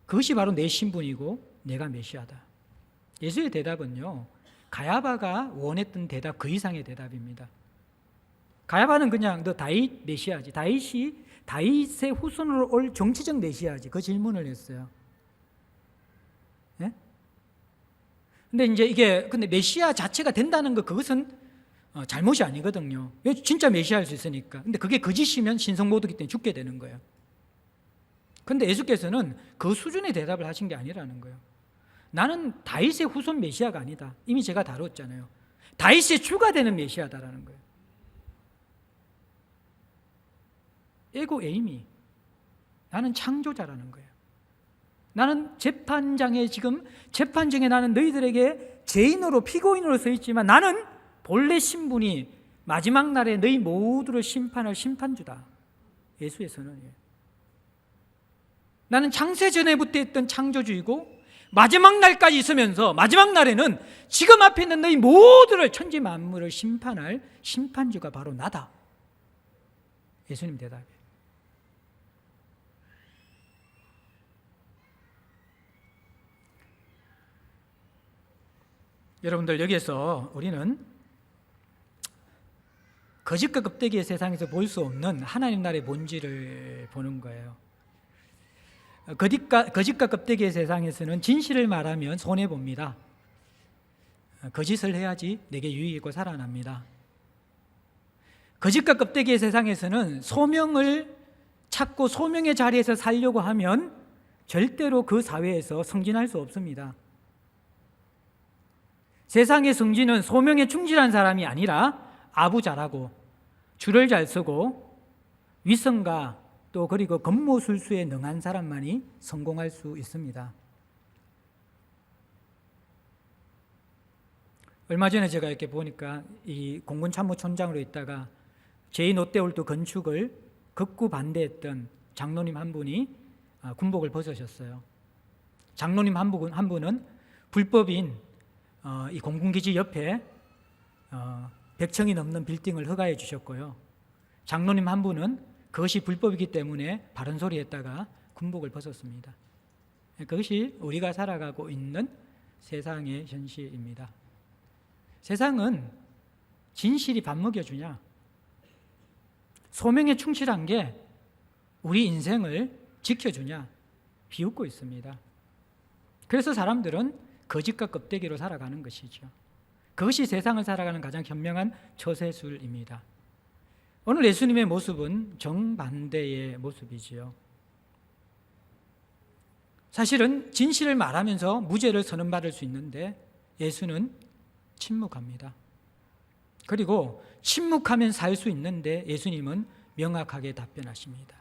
그것이 바로 내 신분이고 내가 메시아다. 예수의 대답은요, 가야바가 원했던 대답 그 이상의 대답입니다. 가야바는 그냥 너 다윗 메시아지. 다윗의 후손으로 올 정치적 메시아지. 그 질문을 했어요. 예? 근데 이제 근데 메시아 자체가 된다는 그것은 잘못이 아니거든요. 진짜 메시아일 수 있으니까. 근데 그게 거짓이면 신성모독이기 때문에 죽게 되는 거예요. 근데 예수께서는 그 수준의 대답을 하신 게 아니라는 거예요. 나는 다윗의 후손 메시아가 아니다. 이미 제가 다뤘잖아요. 다윗의 주가 되는 메시아다라는 거예요. 에고 에이미. 나는 창조자라는 거예요. 나는 재판장에 나는 너희들에게 죄인으로 피고인으로 서 있지만 나는 본래 신분이 마지막 날에 너희 모두를 심판할 심판주다. 예수의 선언이에요. 나는 창세전에부터 있던 창조주이고 마지막 날까지 있으면서 마지막 날에는 지금 앞에 있는 너희 모두를 천지 만물을 심판할 심판주가 바로 나다. 예수님 대답이에요. 여러분들 여기에서 우리는 거짓과 껍데기의 세상에서 볼 수 없는 하나님 나라의 본질을 보는 거예요. 거짓과 껍데기의 세상에서는 진실을 말하면 손해봅니다. 거짓을 해야지 내게 유익이 있고 살아납니다. 거짓과 껍데기의 세상에서는 소명을 찾고 소명의 자리에서 살려고 하면 절대로 그 사회에서 승진할 수 없습니다. 세상의 승진은 소명에 충실한 사람이 아니라 아부 잘하고 줄을 잘 서고 위선과 또 그리고 권모술수에 능한 사람만이 성공할 수 있습니다. 얼마 전에 제가 이렇게 보니까 이 공군참모총장으로 있다가 제2롯데월드 건축을 극구 반대했던 장로님 한 분이 군복을 벗으셨어요. 장로님 한 분은 불법인 이 공군기지 옆에 100층이 넘는 빌딩을 허가해 주셨고요. 장로님 한 분은 그것이 불법이기 때문에 바른 소리 했다가 군복을 벗었습니다. 그것이 우리가 살아가고 있는 세상의 현실입니다. 세상은 진실이 밥 먹여주냐? 소명에 충실한 게 우리 인생을 지켜주냐? 비웃고 있습니다. 그래서 사람들은 거짓과 껍데기로 살아가는 것이죠. 그것이 세상을 살아가는 가장 현명한 처세술입니다. 오늘 예수님의 모습은 정반대의 모습이지요. 사실은 진실을 말하면서 무죄를 선언받을 수 있는데 예수는 침묵합니다. 그리고 침묵하면 살 수 있는데 예수님은 명확하게 답변하십니다.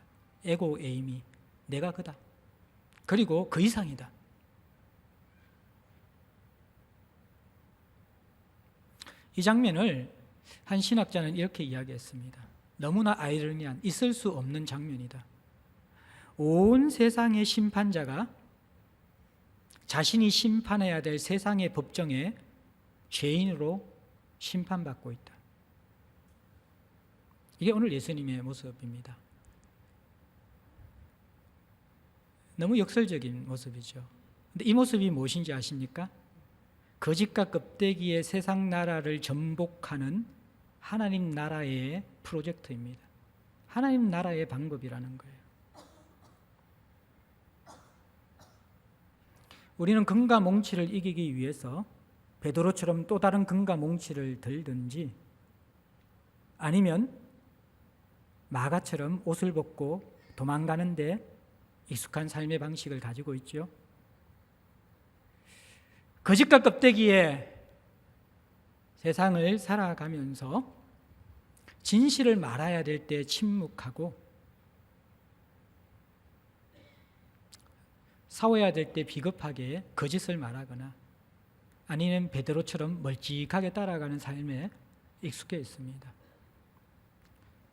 에고 에이미, 내가 그다. 그리고 그 이상이다. 이 장면을 한 신학자는 이렇게 이야기했습니다. 너무나 아이러니한 있을 수 없는 장면이다. 온 세상의 심판자가 자신이 심판해야 될 세상의 법정에 죄인으로 심판받고 있다. 이게 오늘 예수님의 모습입니다. 너무 역설적인 모습이죠. 근데 이 모습이 무엇인지 아십니까? 거짓과 껍데기의 세상 나라를 전복하는 하나님 나라의 프로젝트입니다. 하나님 나라의 방법이라는 거예요. 우리는 금과 몽치를 이기기 위해서 베드로처럼 또 다른 금과 몽치를 들든지 아니면 마가처럼 옷을 벗고 도망가는데 익숙한 삶의 방식을 가지고 있죠. 거짓과 껍데기에 세상을 살아가면서 진실을 말해야 될 때 침묵하고 싸워야 될 때 비겁하게 거짓을 말하거나 아니면 베드로처럼 멀찍하게 따라가는 삶에 익숙해 있습니다.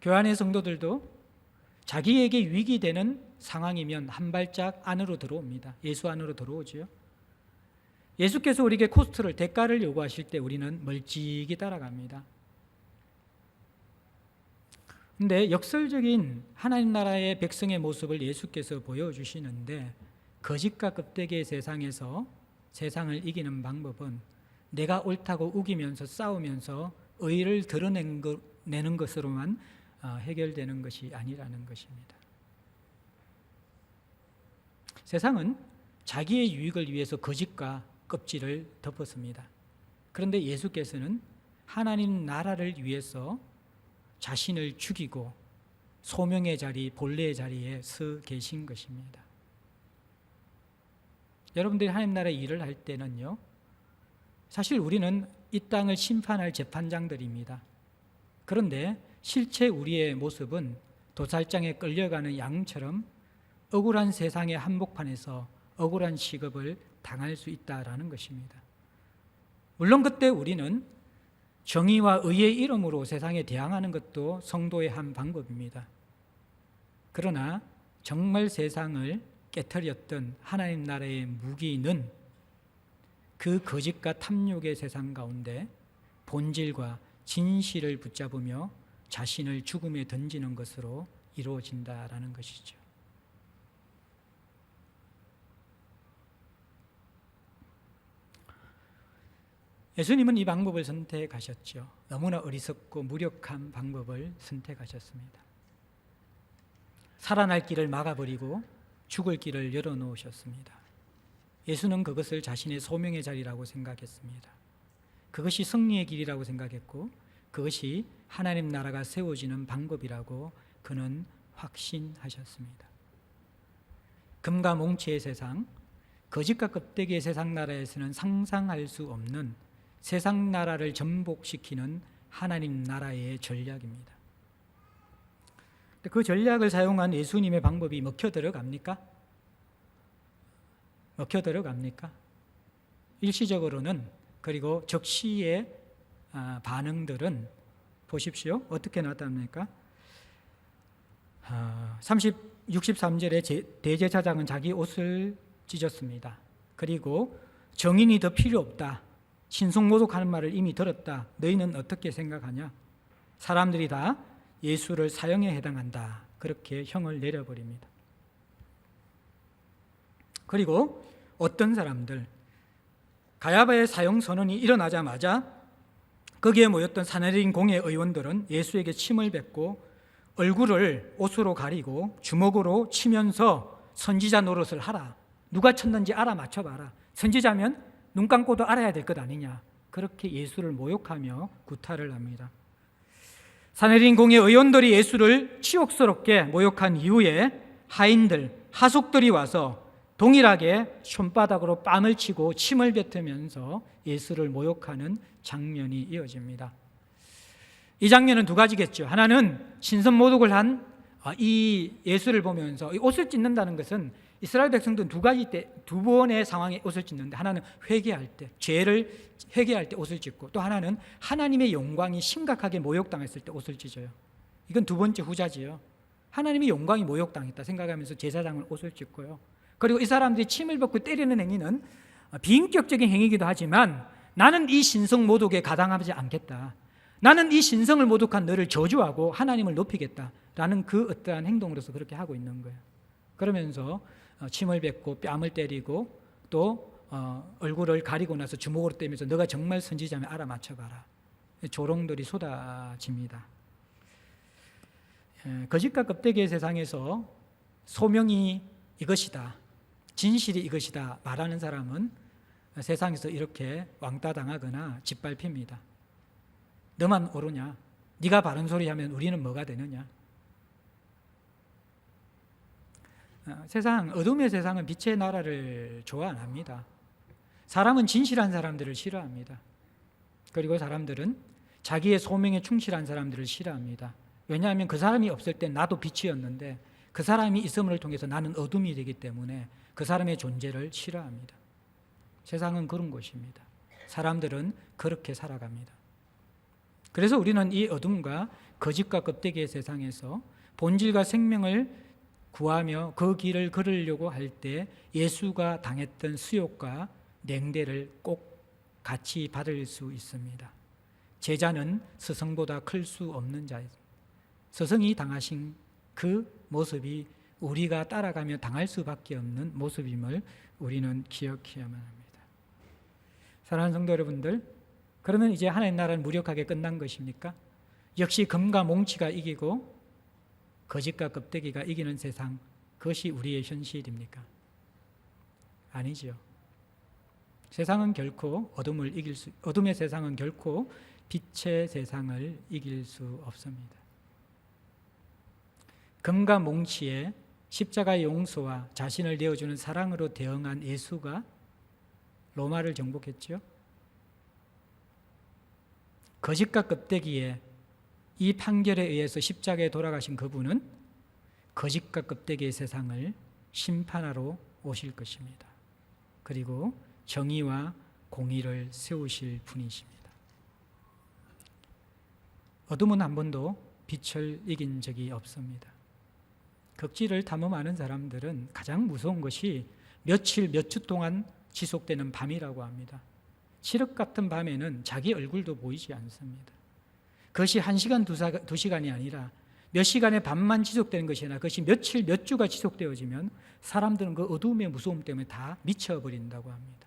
교회 성도들도 자기에게 위기되는 상황이면 한 발짝 안으로 들어옵니다. 예수 안으로 들어오지요. 예수께서 우리에게 코스트를, 대가를 요구하실 때 우리는 멀찍이 따라갑니다. 그런데 역설적인 하나님 나라의 백성의 모습을 예수께서 보여주시는데 거짓과 껍데기의 세상에서 세상을 이기는 방법은 내가 옳다고 우기면서 싸우면서 의를 드러내는 것으로만 해결되는 것이 아니라는 것입니다. 세상은 자기의 유익을 위해서 거짓과 껍질을 덮었습니다. 그런데 예수께서는 하나님 나라를 위해서 자신을 죽이고 소명의 자리, 본래의 자리에 서 계신 것입니다. 여러분들이 하나님 나라의 일을 할 때는요, 사실 우리는 이 땅을 심판할 재판장들입니다. 그런데 실제 우리의 모습은 도살장에 끌려가는 양처럼 억울한 세상의 한복판에서 억울한 시급을 당할 수 있다라는 것입니다. 물론 그때 우리는 정의와 의의 이름으로 세상에 대항하는 것도 성도의 한 방법입니다. 그러나 정말 세상을 깨트렸던 하나님 나라의 무기는 그 거짓과 탐욕의 세상 가운데 본질과 진실을 붙잡으며 자신을 죽음에 던지는 것으로 이루어진다라는 것이죠. 예수님은 이 방법을 선택하셨죠. 너무나 어리석고 무력한 방법을 선택하셨습니다. 살아날 길을 막아버리고 죽을 길을 열어놓으셨습니다. 예수는 그것을 자신의 소명의 자리라고 생각했습니다. 그것이 승리의 길이라고 생각했고 그것이 하나님 나라가 세워지는 방법이라고 그는 확신하셨습니다. 금과 몽치의 세상, 거짓과 껍데기의 세상 나라에서는 상상할 수 없는 세상 나라를 전복시키는 하나님 나라의 전략입니다. 그 전략을 사용한 예수님의 방법이 먹혀 들어갑니까? 먹혀 들어갑니까? 일시적으로는, 그리고 적시의 반응들은 보십시오. 어떻게 나타납니까? 63절에 대제사장은 자기 옷을 찢었습니다. 그리고 정인이 더 필요 없다. 신성모독하는 말을 이미 들었다. 너희는 어떻게 생각하냐? 사람들이 다 예수를 사형에 해당한다. 그렇게 형을 내려버립니다. 그리고 어떤 사람들, 가야바의 사형 선언이 일어나자마자 거기에 모였던 사내린 공회 의원들은 예수에게 침을 뱉고 얼굴을 옷으로 가리고 주먹으로 치면서 선지자 노릇을 하라. 누가 쳤는지 알아맞혀봐라. 선지자면 눈 감고도 알아야 될 것 아니냐. 그렇게 예수를 모욕하며 구타를 합니다. 사내린 공회 의원들이 예수를 치욕스럽게 모욕한 이후에 하인들, 하속들이 와서 동일하게 손바닥으로 뺨을 치고 침을 뱉으면서 예수를 모욕하는 장면이 이어집니다. 이 장면은 두 가지겠죠. 하나는 신선모독을 한 이 예수를 보면서 이 옷을 찢는다는 것은 이스라엘 백성들은 두 번의 상황에 옷을 찢는데, 하나는 회개할 때, 죄를 회개할 때 옷을 찢고, 또 하나는 하나님의 영광이 심각하게 모욕당했을 때 옷을 찢어요. 이건 두 번째 후자지요. 하나님의 영광이 모욕당했다 생각하면서 제사장은 옷을 찢고요. 그리고 이 사람들이 침을 뱉고 때리는 행위는 비인격적인 행위이기도 하지만 나는 이 신성 모독에 가당하지 않겠다. 나는 이 신성을 모독한 너를 저주하고 하나님을 높이겠다라는 그 어떠한 행동으로서 그렇게 하고 있는 거예요. 그러면서 침을 뱉고 뺨을 때리고 또 얼굴을 가리고 나서 주먹으로 때면서 너가 정말 선지자면 알아맞혀봐라. 조롱들이 쏟아집니다. 거짓과 껍데기의 세상에서 소명이 이것이다, 진실이 이것이다 말하는 사람은 세상에서 이렇게 왕따 당하거나 짓밟힙니다. 너만 옳으냐? 네가 바른 소리 하면 우리는 뭐가 되느냐? 어둠의 세상은 빛의 나라를 좋아 안 합니다. 사람은 진실한 사람들을 싫어합니다. 그리고 사람들은 자기의 소명에 충실한 사람들을 싫어합니다. 왜냐하면 그 사람이 없을 때 나도 빛이었는데 그 사람이 있음을 통해서 나는 어둠이 되기 때문에 그 사람의 존재를 싫어합니다. 세상은 그런 곳입니다. 사람들은 그렇게 살아갑니다. 그래서 우리는 이 어둠과 거짓과 껍데기의 세상에서 본질과 생명을 구하며 그 길을 걸으려고 할 때 예수가 당했던 수욕과 냉대를 꼭 같이 받을 수 있습니다. 제자는 스승보다 클 수 없는 자입니다. 스승이 당하신 그 모습이 우리가 따라가며 당할 수밖에 없는 모습임을 우리는 기억해야만 합니다. 사랑하는 성도 여러분들, 그러면 이제 하나님 나라는 무력하게 끝난 것입니까? 역시 금과 몽치가 이기고 거짓과 껍데기가 이기는 세상, 그것이 우리의 현실입니까? 아니죠. 세상은 결코 어둠의 세상은 결코 빛의 세상을 이길 수 없습니다. 금과 몽치에 십자가의 용서와 자신을 내어주는 사랑으로 대응한 예수가 로마를 정복했죠. 거짓과 껍데기에 이 판결에 의해서 십자가에 돌아가신 그분은 거짓과 껍데기의 세상을 심판하러 오실 것입니다. 그리고 정의와 공의를 세우실 분이십니다. 어둠은 한 번도 빛을 이긴 적이 없습니다. 극지를 탐험하는 사람들은 가장 무서운 것이 며칠, 몇 주 동안 지속되는 밤이라고 합니다. 칠흑 같은 밤에는 자기 얼굴도 보이지 않습니다. 그것이 1시간, 2시간이 아니라 몇 시간의 밤만 지속되는 것이 아니라 그것이 며칠, 몇 주가 지속되어지면 사람들은 그 어둠의 무서움 때문에 다 미쳐버린다고 합니다.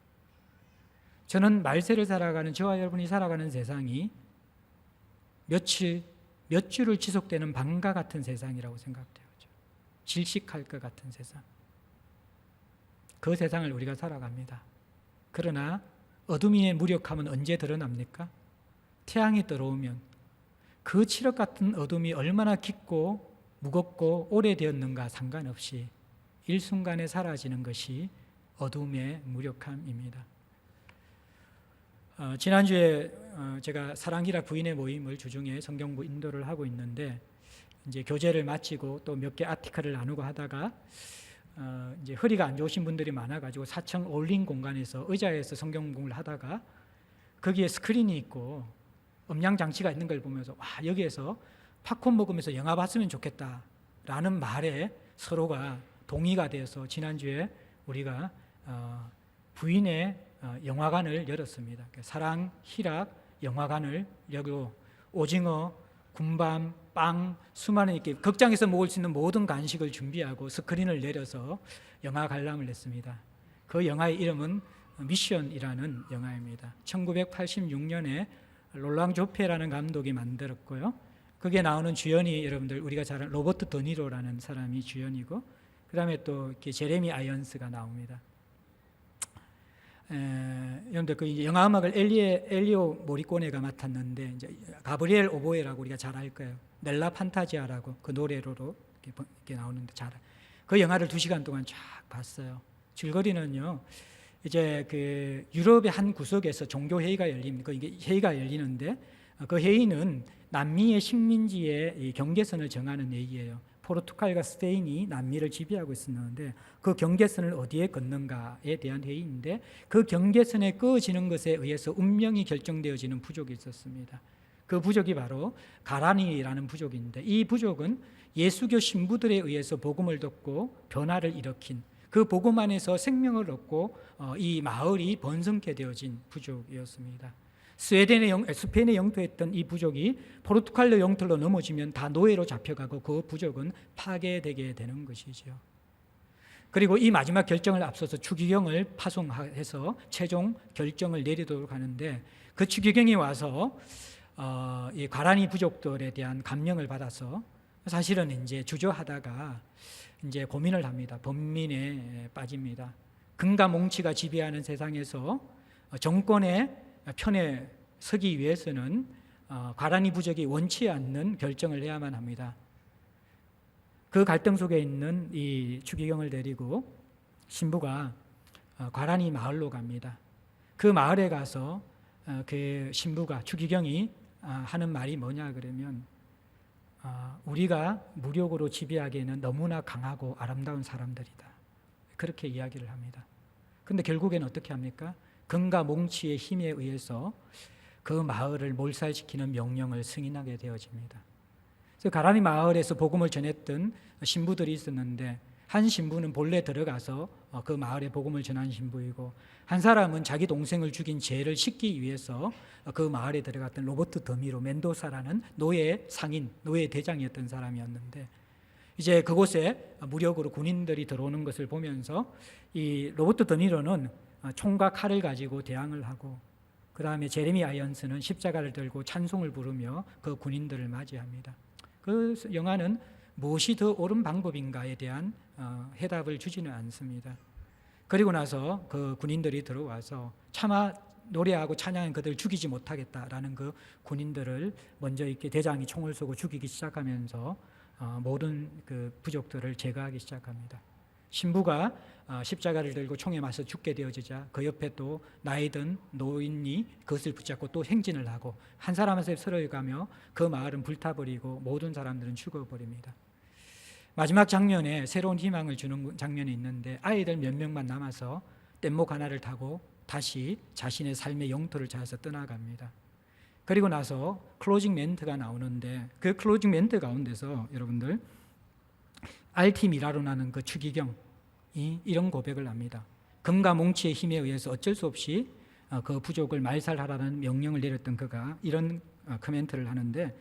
저는 말세를 살아가는 저와 여러분이 살아가는 세상이 며칠, 몇 주를 지속되는 밤과 같은 세상이라고 생각돼요. 질식할 것 같은 세상. 그 세상을 우리가 살아갑니다. 그러나 어둠의 무력함은 언제 드러납니까? 태양이 들어오면 그 칠흑 같은 어둠이 얼마나 깊고 무겁고 오래되었는가 상관없이 일순간에 사라지는 것이 어둠의 무력함입니다. 지난주에 제가 사랑기라 부인의 모임을 주중에 성경부 인도를 하고 있는데 이제 교제를 마치고 또 몇 개 아티클을 나누고 하다가 이제 허리가 안 좋으신 분들이 많아가지고 4층 올린 공간에서 의자에서 성경 공부를 하다가 거기에 스크린이 있고 음량 장치가 있는 걸 보면서 와, 여기에서 팝콘 먹으면서 영화 봤으면 좋겠다라는 말에 서로가 동의가 되어서 지난주에 우리가 부인의 영화관을 열었습니다. 사랑 희락 영화관을 열고 오징어, 군밤, 빵, 수많은 이렇게 극장에서 먹을 수 있는 모든 간식을 준비하고 스크린을 내려서 영화 관람을 했습니다. 그 영화의 이름은 미션이라는 영화입니다. 1986년에 롤랑 조페라는 감독이 만들었고요. 거기에 나오는 주연이 여러분들 우리가 잘 아는 로버트 드니로라는 사람이 주연이고 그 다음에 또 이렇게 제레미 아이언스가 나옵니다. 여러분들 그 이제 영화 음악을 엘리오 모리꼬네가 맡았는데 이제 가브리엘 오보에라고 우리가 잘 알 거예요. 넬라 판타지아라고 그 노래로 이렇게 나오는데 그 영화를 2시간 동안 쫙 봤어요. 줄거리는요. 이제 그 유럽의 한 구석에서 종교 회의가 열립니다. 이게 회의가 열리는데 그 회의는 남미의 식민지의 경계선을 정하는 회의예요. 포르투갈과 스페인이 남미를 지배하고 있었는데 그 경계선을 어디에 걷는가에 대한 회의인데 그 경계선에 그어지는 것에 의해서 운명이 결정되어지는 부족이 있었습니다. 그 부족이 바로 가라니라는 부족인데 이 부족은 예수교 신부들에 의해서 복음을 듣고 변화를 일으킨 그 복음 안에서 생명을 얻고 이 마을이 번성케 되어진 부족이었습니다. 스페인의 영토였던 이 부족이 포르투갈로 영토로 넘어지면 다 노예로 잡혀가고 그 부족은 파괴되게 되는 것이죠. 그리고 이 마지막 결정을 앞서서 추기경을 파송해서 최종 결정을 내리도록 하는데 그 추기경이 와서 이 가라니 부족들에 대한 감명을 받아서 사실은 이제 주저하다가 이제 고민을 합니다. 번민에 빠집니다. 금과 몽치가 지배하는 세상에서 정권의 편에 서기 위해서는 과란이 부족이 원치 않는 결정을 해야만 합니다. 그 갈등 속에 있는 이 추기경을 데리고 신부가 과란이 마을로 갑니다. 그 마을에 가서 그 신부가 추기경이 하는 말이 뭐냐 그러면 우리가 무력으로 지배하기에는 너무나 강하고 아름다운 사람들이다. 그렇게 이야기를 합니다. 그런데 결국에는 어떻게 합니까? 금과 몽치의 힘에 의해서 그 마을을 몰살시키는 명령을 승인하게 되어집니다. 그래서 가라니 마을에서 복음을 전했던 신부들이 있었는데 한 신부는 본래 들어가서 그 마을에 복음을 전한 신부이고 한 사람은 자기 동생을 죽인 죄를 씻기 위해서 그 마을에 들어갔던 로버트 더미로 멘도사라는 노예 상인, 노예 대장이었던 사람이었는데 이제 그곳에 무력으로 군인들이 들어오는 것을 보면서 이 로버트 더미로는 총과 칼을 가지고 대항을 하고 그 다음에 제레미 아이언스는 십자가를 들고 찬송을 부르며 그 군인들을 맞이합니다. 그 영화는 무엇이 더 옳은 방법인가에 대한 해답을 주지는 않습니다. 그리고 나서 그 군인들이 들어와서 차마 노래하고 찬양한 그들을 죽이지 못하겠다라는 그 군인들을 먼저 이렇게 대장이 총을 쏘고 죽이기 시작하면서 모든 그 부족들을 제거하기 시작합니다. 신부가 십자가를 들고 총에 맞서 죽게 되어지자 그 옆에 또 나이 든 노인이 그것을 붙잡고 또 행진을 하고 한 사람한테 쓰러져가며 그 마을은 불타버리고 모든 사람들은 죽어버립니다. 마지막 장면에 새로운 희망을 주는 장면이 있는데 아이들 몇 명만 남아서 뗏목 하나를 타고 다시 자신의 삶의 영토를 찾아서 떠나갑니다. 그리고 나서 클로징 멘트가 나오는데 그 클로징 멘트 가운데서 여러분들 알티 미라로라는 그 추기경이 이런 고백을 합니다. 금과 몽치의 힘에 의해서 어쩔 수 없이 그 부족을 말살하라는 명령을 내렸던 그가 이런 코멘트를 하는데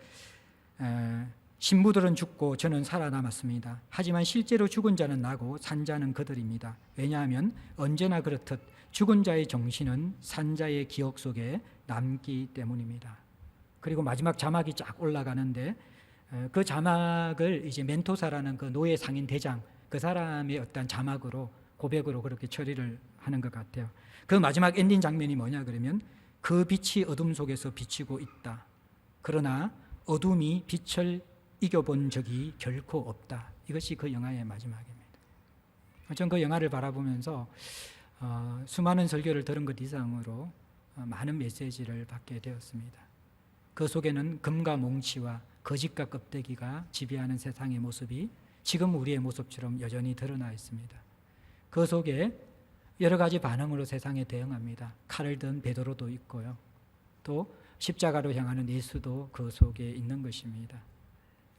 신부들은 죽고 저는 살아남았습니다. 하지만 실제로 죽은 자는 나고 산 자는 그들입니다. 왜냐하면 언제나 그렇듯 죽은 자의 정신은 산 자의 기억 속에 남기 때문입니다. 그리고 마지막 자막이 쫙 올라가는데 그 자막을 이제 멘토사라는 그 노예 상인 대장 그 사람의 어떤 자막으로 고백으로 그렇게 처리를 하는 것 같아요. 그 마지막 엔딩 장면이 뭐냐 그러면 그 빛이 어둠 속에서 비치고 있다. 그러나 어둠이 빛을 이겨본 적이 결코 없다. 이것이 그 영화의 마지막입니다. 저는 그 영화를 바라보면서 수많은 설교를 들은 것 이상으로 많은 메시지를 받게 되었습니다. 그 속에는 금과 몽치와 거짓과 껍데기가 지배하는 세상의 모습이 지금 우리의 모습처럼 여전히 드러나 있습니다. 그 속에 여러 가지 반응으로 세상에 대응합니다. 칼을 든 베드로도 있고요. 또 십자가로 향하는 예수도 그 속에 있는 것입니다.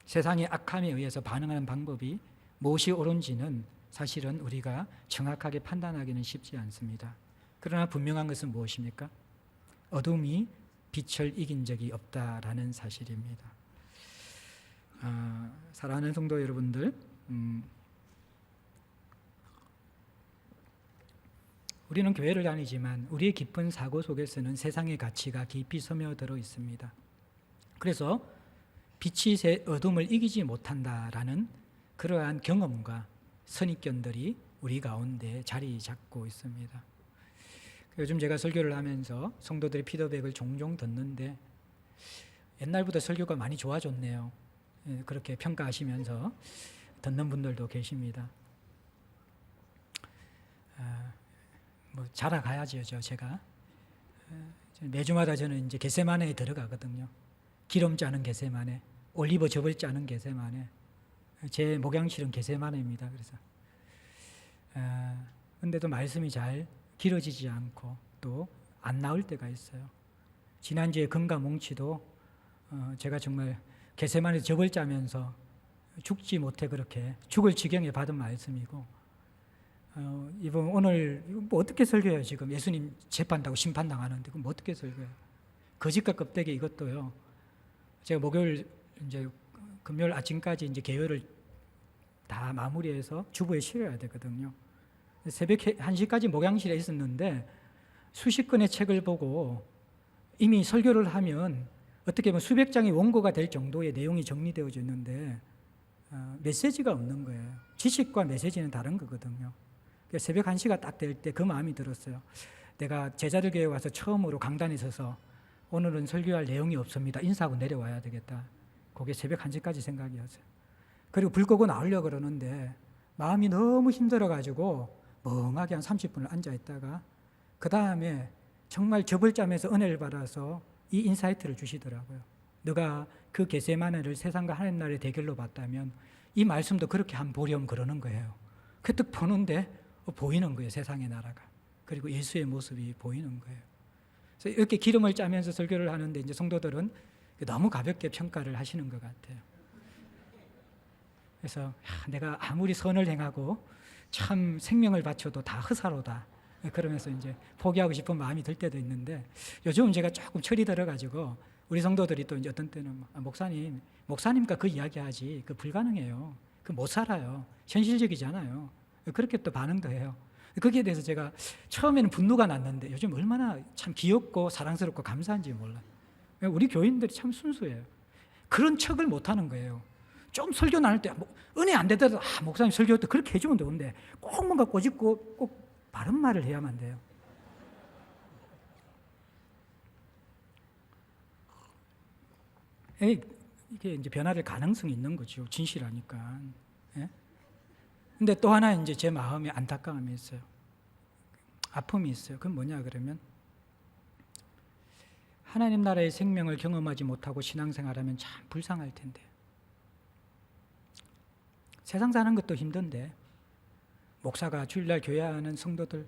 세상의 악함에 의해서 반응하는 방법이 무엇이 옳은지는 사실은 우리가 정확하게 판단하기는 쉽지 않습니다. 그러나 분명한 것은 무엇입니까? 어둠이 빛을 이긴 적이 없다라는 사실입니다. 사랑하는 성도 여러분들, 우리는 교회를 다니지만 우리의 깊은 사고 속에서는 세상의 가치가 깊이 스며들어 있습니다. 그래서 빛이 어둠을 이기지 못한다라는 그러한 경험과 선입견들이 우리 가운데 자리 잡고 있습니다. 요즘 제가 설교를 하면서 성도들의 피드백을 종종 듣는데 옛날보다 설교가 많이 좋아졌네요. 그렇게 평가하시면서 듣는 분들도 계십니다. 뭐 자라가야죠, 제가. 매주마다 저는 이제 겟세마네에 들어가거든요. 기름 짜는 겟세마네, 올리브 즙을 짜는 겟세마네. 제 목양실은 겟세마네입니다. 그래서 근데도 말씀이 잘 길어지지 않고 또 안 나올 때가 있어요. 지난주에 금과 몽치도 제가 정말 겟세마네 즙을 짜면서 죽지 못해 그렇게 죽을 지경에 받은 말씀이고 이번 오늘 뭐 어떻게 설교해요? 지금 예수님 재판다고 심판당하는데 그럼 어떻게 설교해요? 거짓과 껍데기 이것도요. 제가 목요일 이제 금요일 아침까지 이제 개요를 다 마무리해서 주부에 실어야 되거든요. 새벽 1시까지 목양실에 있었는데 수십 권의 책을 보고 이미 설교를 하면 어떻게 보면 수백 장의 원고가 될 정도의 내용이 정리되어져 있는데 메시지가 없는 거예요. 지식과 메시지는 다른 거거든요. 새벽 1시가 딱 될 때 그 마음이 들었어요. 내가 제자들 교회에 와서 처음으로 강단에 서서 오늘은 설교할 내용이 없습니다. 인사하고 내려와야 되겠다. 그게 새벽 1시까지 생각이었어요. 그리고 불 끄고 나오려고 그러는데 마음이 너무 힘들어가지고 멍하게 한 30분을 앉아있다가 그 다음에 정말 저벌잠에서 은혜를 받아서 이 인사이트를 주시더라고요. 너가 그 겟세마네를 세상과 하나님 나라의 대결로 봤다면 이 말씀도 그렇게 한번 보렴 그러는 거예요. 그때 보는데 보이는 거예요. 세상의 나라가. 그리고 예수의 모습이 보이는 거예요. 그래서 이렇게 기름을 짜면서 설교를 하는데 이제 성도들은 너무 가볍게 평가를 하시는 것 같아요. 그래서 내가 아무리 선을 행하고 참 생명을 바쳐도 다 허사로다. 그러면서 이제 포기하고 싶은 마음이 들 때도 있는데 요즘은 제가 조금 철이 들어가지고 우리 성도들이 또 이제 어떤 때는 목사님과 그 이야기하지 그 불가능해요. 그 못 살아요. 현실적이잖아요. 그렇게 또 반응도 해요. 거기에 대해서 제가 처음에는 분노가 났는데 요즘 얼마나 참 귀엽고 사랑스럽고 감사한지 몰라요. 우리 교인들이 참 순수해요. 그런 척을 못 하는 거예요. 좀 설교 나눌 때 은혜 안 되더라도 목사님 설교 때 그렇게 해주면 되는데 꼭 뭔가 꼬집고 꼭 바른 말을 해야만 돼요. 이게 이제 변화될 가능성이 있는 거죠. 진실하니까. 예? 근데 또 하나 이제 제 마음에 안타까움이 있어요. 아픔이 있어요. 그건 뭐냐 그러면 하나님 나라의 생명을 경험하지 못하고 신앙생활하면 참 불쌍할 텐데. 세상 사는 것도 힘든데 목사가 주일날 교회하는 성도들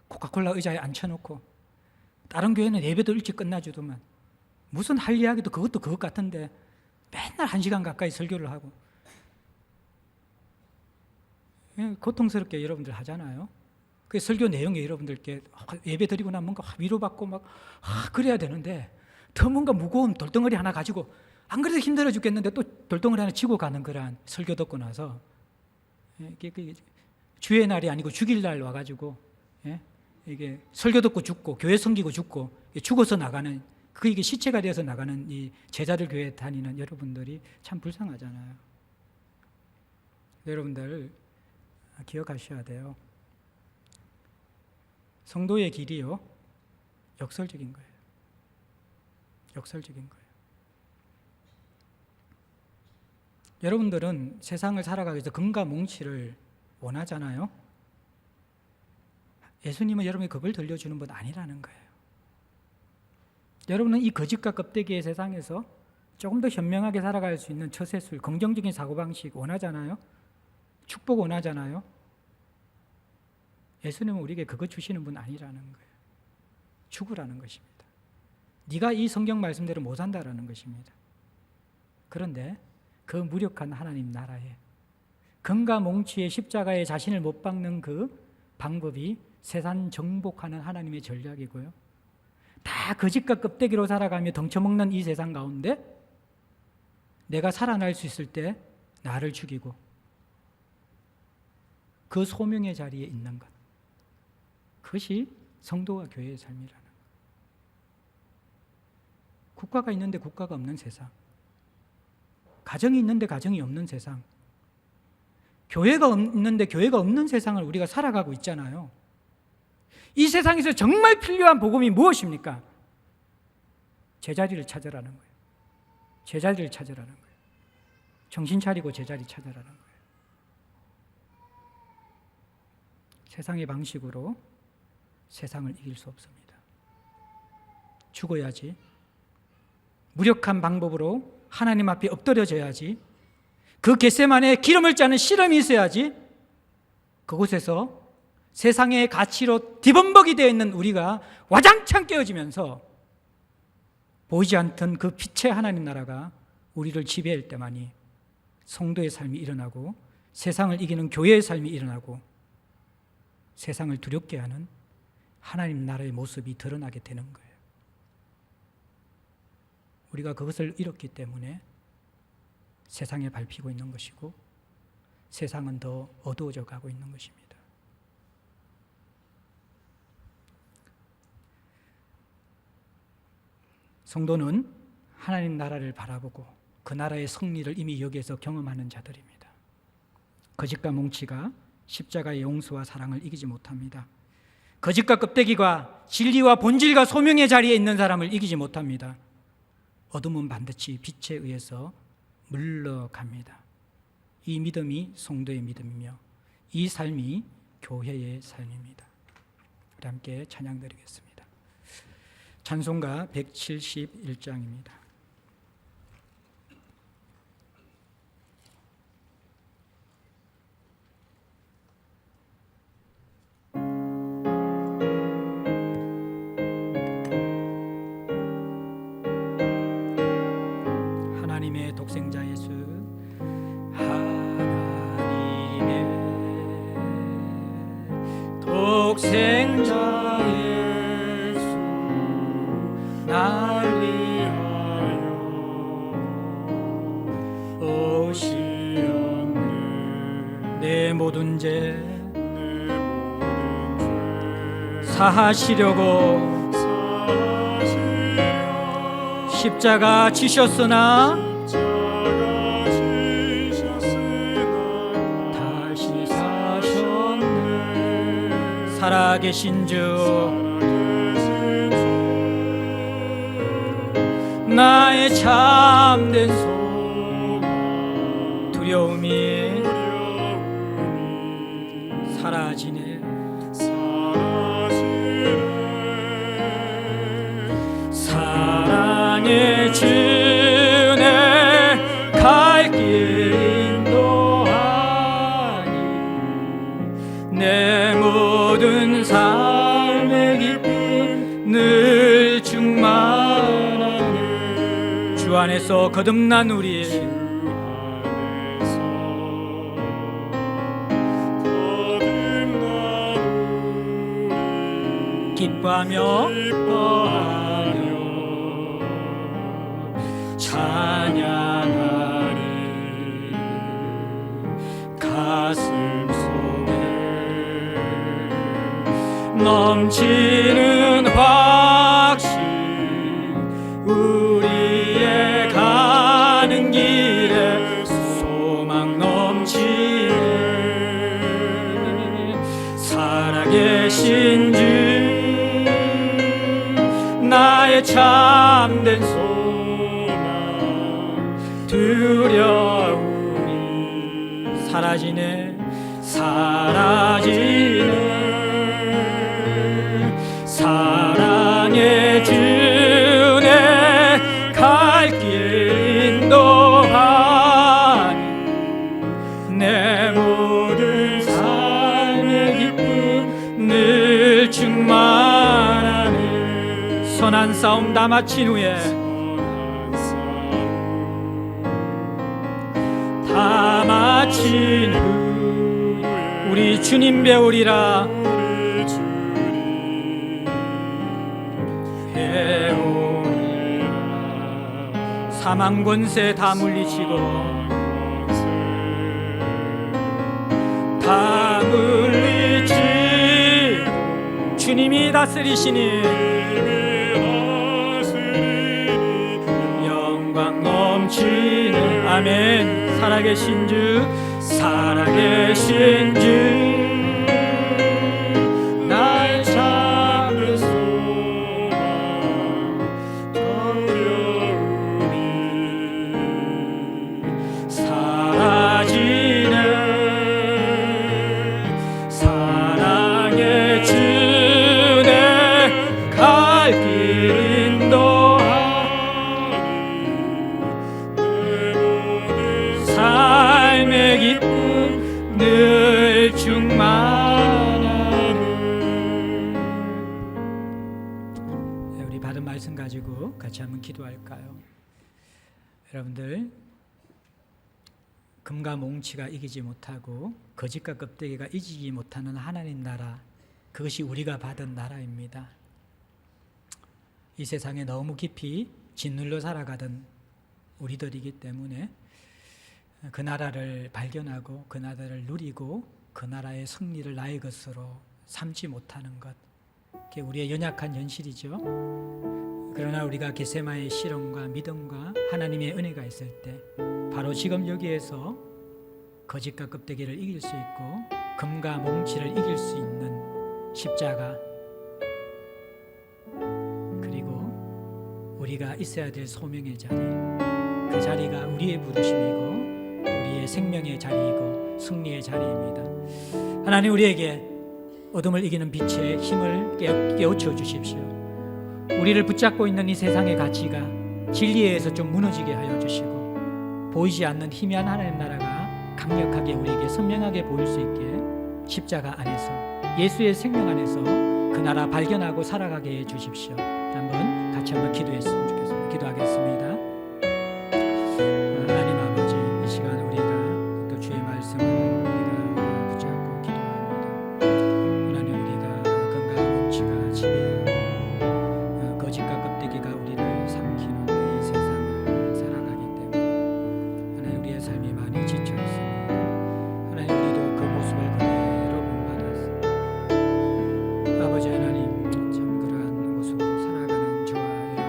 코카콜라 의자에 앉혀놓고 다른 교회는 예배도 일찍 끝나주더만 무슨 할 이야기도 그것도 그것 같은데 맨날 1시간 가까이 설교를 하고 고통스럽게 여러분들 하잖아요. 그 설교 내용이 여러분들께 예배 드리고 나면 뭔가 위로받고 막 그래야 되는데 더 뭔가 무거운 돌덩어리 하나 가지고 안 그래도 힘들어 죽겠는데 또 돌덩어리 하나 지고 가는 거란 설교 듣고 나서 주의 날이 아니고 주길날 와가지고 이게 설교 듣고 죽고 교회 섬기고 죽고 죽어서 나가는 이게 시체가 되어서 나가는 이 제자들 교회 다니는 여러분들이 참 불쌍하잖아요. 여러분들 기억하셔야 돼요. 성도의 길이요 역설적인 거예요. 역설적인 거예요. 여러분들은 세상을 살아가기 위해서 금과 몽치를 원하잖아요. 예수님은 여러분이 그걸 들려주는 분 아니라는 거예요. 여러분은 이 거짓과 껍데기의 세상에서 조금 더 현명하게 살아갈 수 있는 처세술, 긍정적인 사고방식 원하잖아요. 축복 원하잖아요. 예수님은 우리에게 그거 주시는 분 아니라는 거예요. 죽으라는 것입니다. 네가 이 성경 말씀대로 못 산다라는 것입니다. 그런데 그 무력한 하나님 나라에 금과 몽치의 십자가에 자신을 못 박는 그 방법이 세상 정복하는 하나님의 전략이고요. 다 거짓과 껍데기로 살아가며 덩쳐먹는 이 세상 가운데 내가 살아날 수 있을 때 나를 죽이고 그 소명의 자리에 있는 것. 그것이 성도와 교회의 삶이라는 것. 국가가 있는데 국가가 없는 세상. 가정이 있는데 가정이 없는 세상. 교회가 있는데 교회가 없는 세상을 우리가 살아가고 있잖아요. 이 세상에서 정말 필요한 복음이 무엇입니까? 제자리를 찾으라는 거예요. 제자리를 찾으라는 거예요. 정신 차리고 제자리 찾으라는 거예요. 세상의 방식으로 세상을 이길 수 없습니다. 죽어야지. 무력한 방법으로 하나님 앞에 엎드려져야지. 그 겟세마네에 기름을 짜는 실험이 있어야지. 그곳에서 세상의 가치로 뒤범벅이 되어 있는 우리가 와장창 깨어지면서 보이지 않던 그 빛의 하나님 나라가 우리를 지배할 때만이 성도의 삶이 일어나고 세상을 이기는 교회의 삶이 일어나고 세상을 두렵게 하는 하나님 나라의 모습이 드러나게 되는 거예요. 우리가 그것을 잃었기 때문에 세상에 밟히고 있는 것이고 세상은 더 어두워져 가고 있는 것입니다. 성도는 하나님 나라를 바라보고 그 나라의 승리를 이미 여기에서 경험하는 자들입니다. 거짓과 몽치가 십자가의 용서와 사랑을 이기지 못합니다. 거짓과 껍데기가 진리와 본질과 소명의 자리에 있는 사람을 이기지 못합니다. 어둠은 반드시 빛에 의해서 물러갑니다. 이 믿음이 성도의 믿음이며 이 삶이 교회의 삶입니다. 우리 함께 찬양 드리겠습니다. 찬송가 171장입니다. 하나님의 독생자 예수, 하나님의 독생자 예수, 날 위하여 오시었네. 내 모든 죄 사하시려고 십자가 지셨으나 다시 사셨네. 살아계신 주 나의 참된 소망, 두려움이 사라지네. 사랑의 주내 갈 길 인도하니 내 모든 삶의 기쁨 늘 충만하네. 주 안에서 거듭난 우리 기뻐하며 찬양하리. 가슴 속에 넘치는 확신, 우리의 가는 길에 소망 넘치네. 살아계신 주 나의 참된 두려움이 사라지네. 사라지네. 사랑의 주내 갈 길 인도하니 내 모든 삶의 기쁨 늘 충만하네. 선한 싸움 다 마친 후에 다 마친 후 우리 주님 배우리라. 배우리라. 사망 권세 다 물리치고 다 물리치고 주님이 다스리시니 영광 넘치는 아멘. 살아계신 주, 살아계신 주 나의 참된 소망, 두려움이 사라지네. 사랑의 주내 갈 길 인도하니 삶의 기쁨 늘 충만하네. 우리 받은 말씀 가지고 같이 한번 기도할까요? 여러분들, 금과 몽치가 이기지 못하고 거짓과 껍데기가 이기지 못하는 하나님 나라, 그것이 우리가 받은 나라입니다. 이 세상에 너무 깊이 짓눌러 살아가던 우리들이기 때문에 그 나라를 발견하고 그 나라를 누리고 그 나라의 승리를 나의 것으로 삼지 못하는 것, 그게 우리의 연약한 현실이죠. 그러나 우리가 겟세마의 실험과 믿음과 하나님의 은혜가 있을 때 바로 지금 여기에서 거짓과 껍데기를 이길 수 있고 금과 몽치를 이길 수 있는 십자가, 그리고 우리가 있어야 될 소명의 자리, 그 자리가 우리의 부르심이고 우리의 생명의 자리이고 승리의 자리입니다. 하나님, 우리에게 어둠을 이기는 빛의 힘을 깨우쳐 주십시오. 우리를 붙잡고 있는 이 세상의 가치가 진리에 의해서 좀 무너지게 하여 주시고 보이지 않는 희미한 하나님 나라가 강력하게 우리에게 선명하게 보일 수 있게 십자가 안에서, 예수의 생명 안에서 그 나라 발견하고 살아가게 해 주십시오. 같이 한번 기도했으면 좋겠습니다. 기도하겠습니다.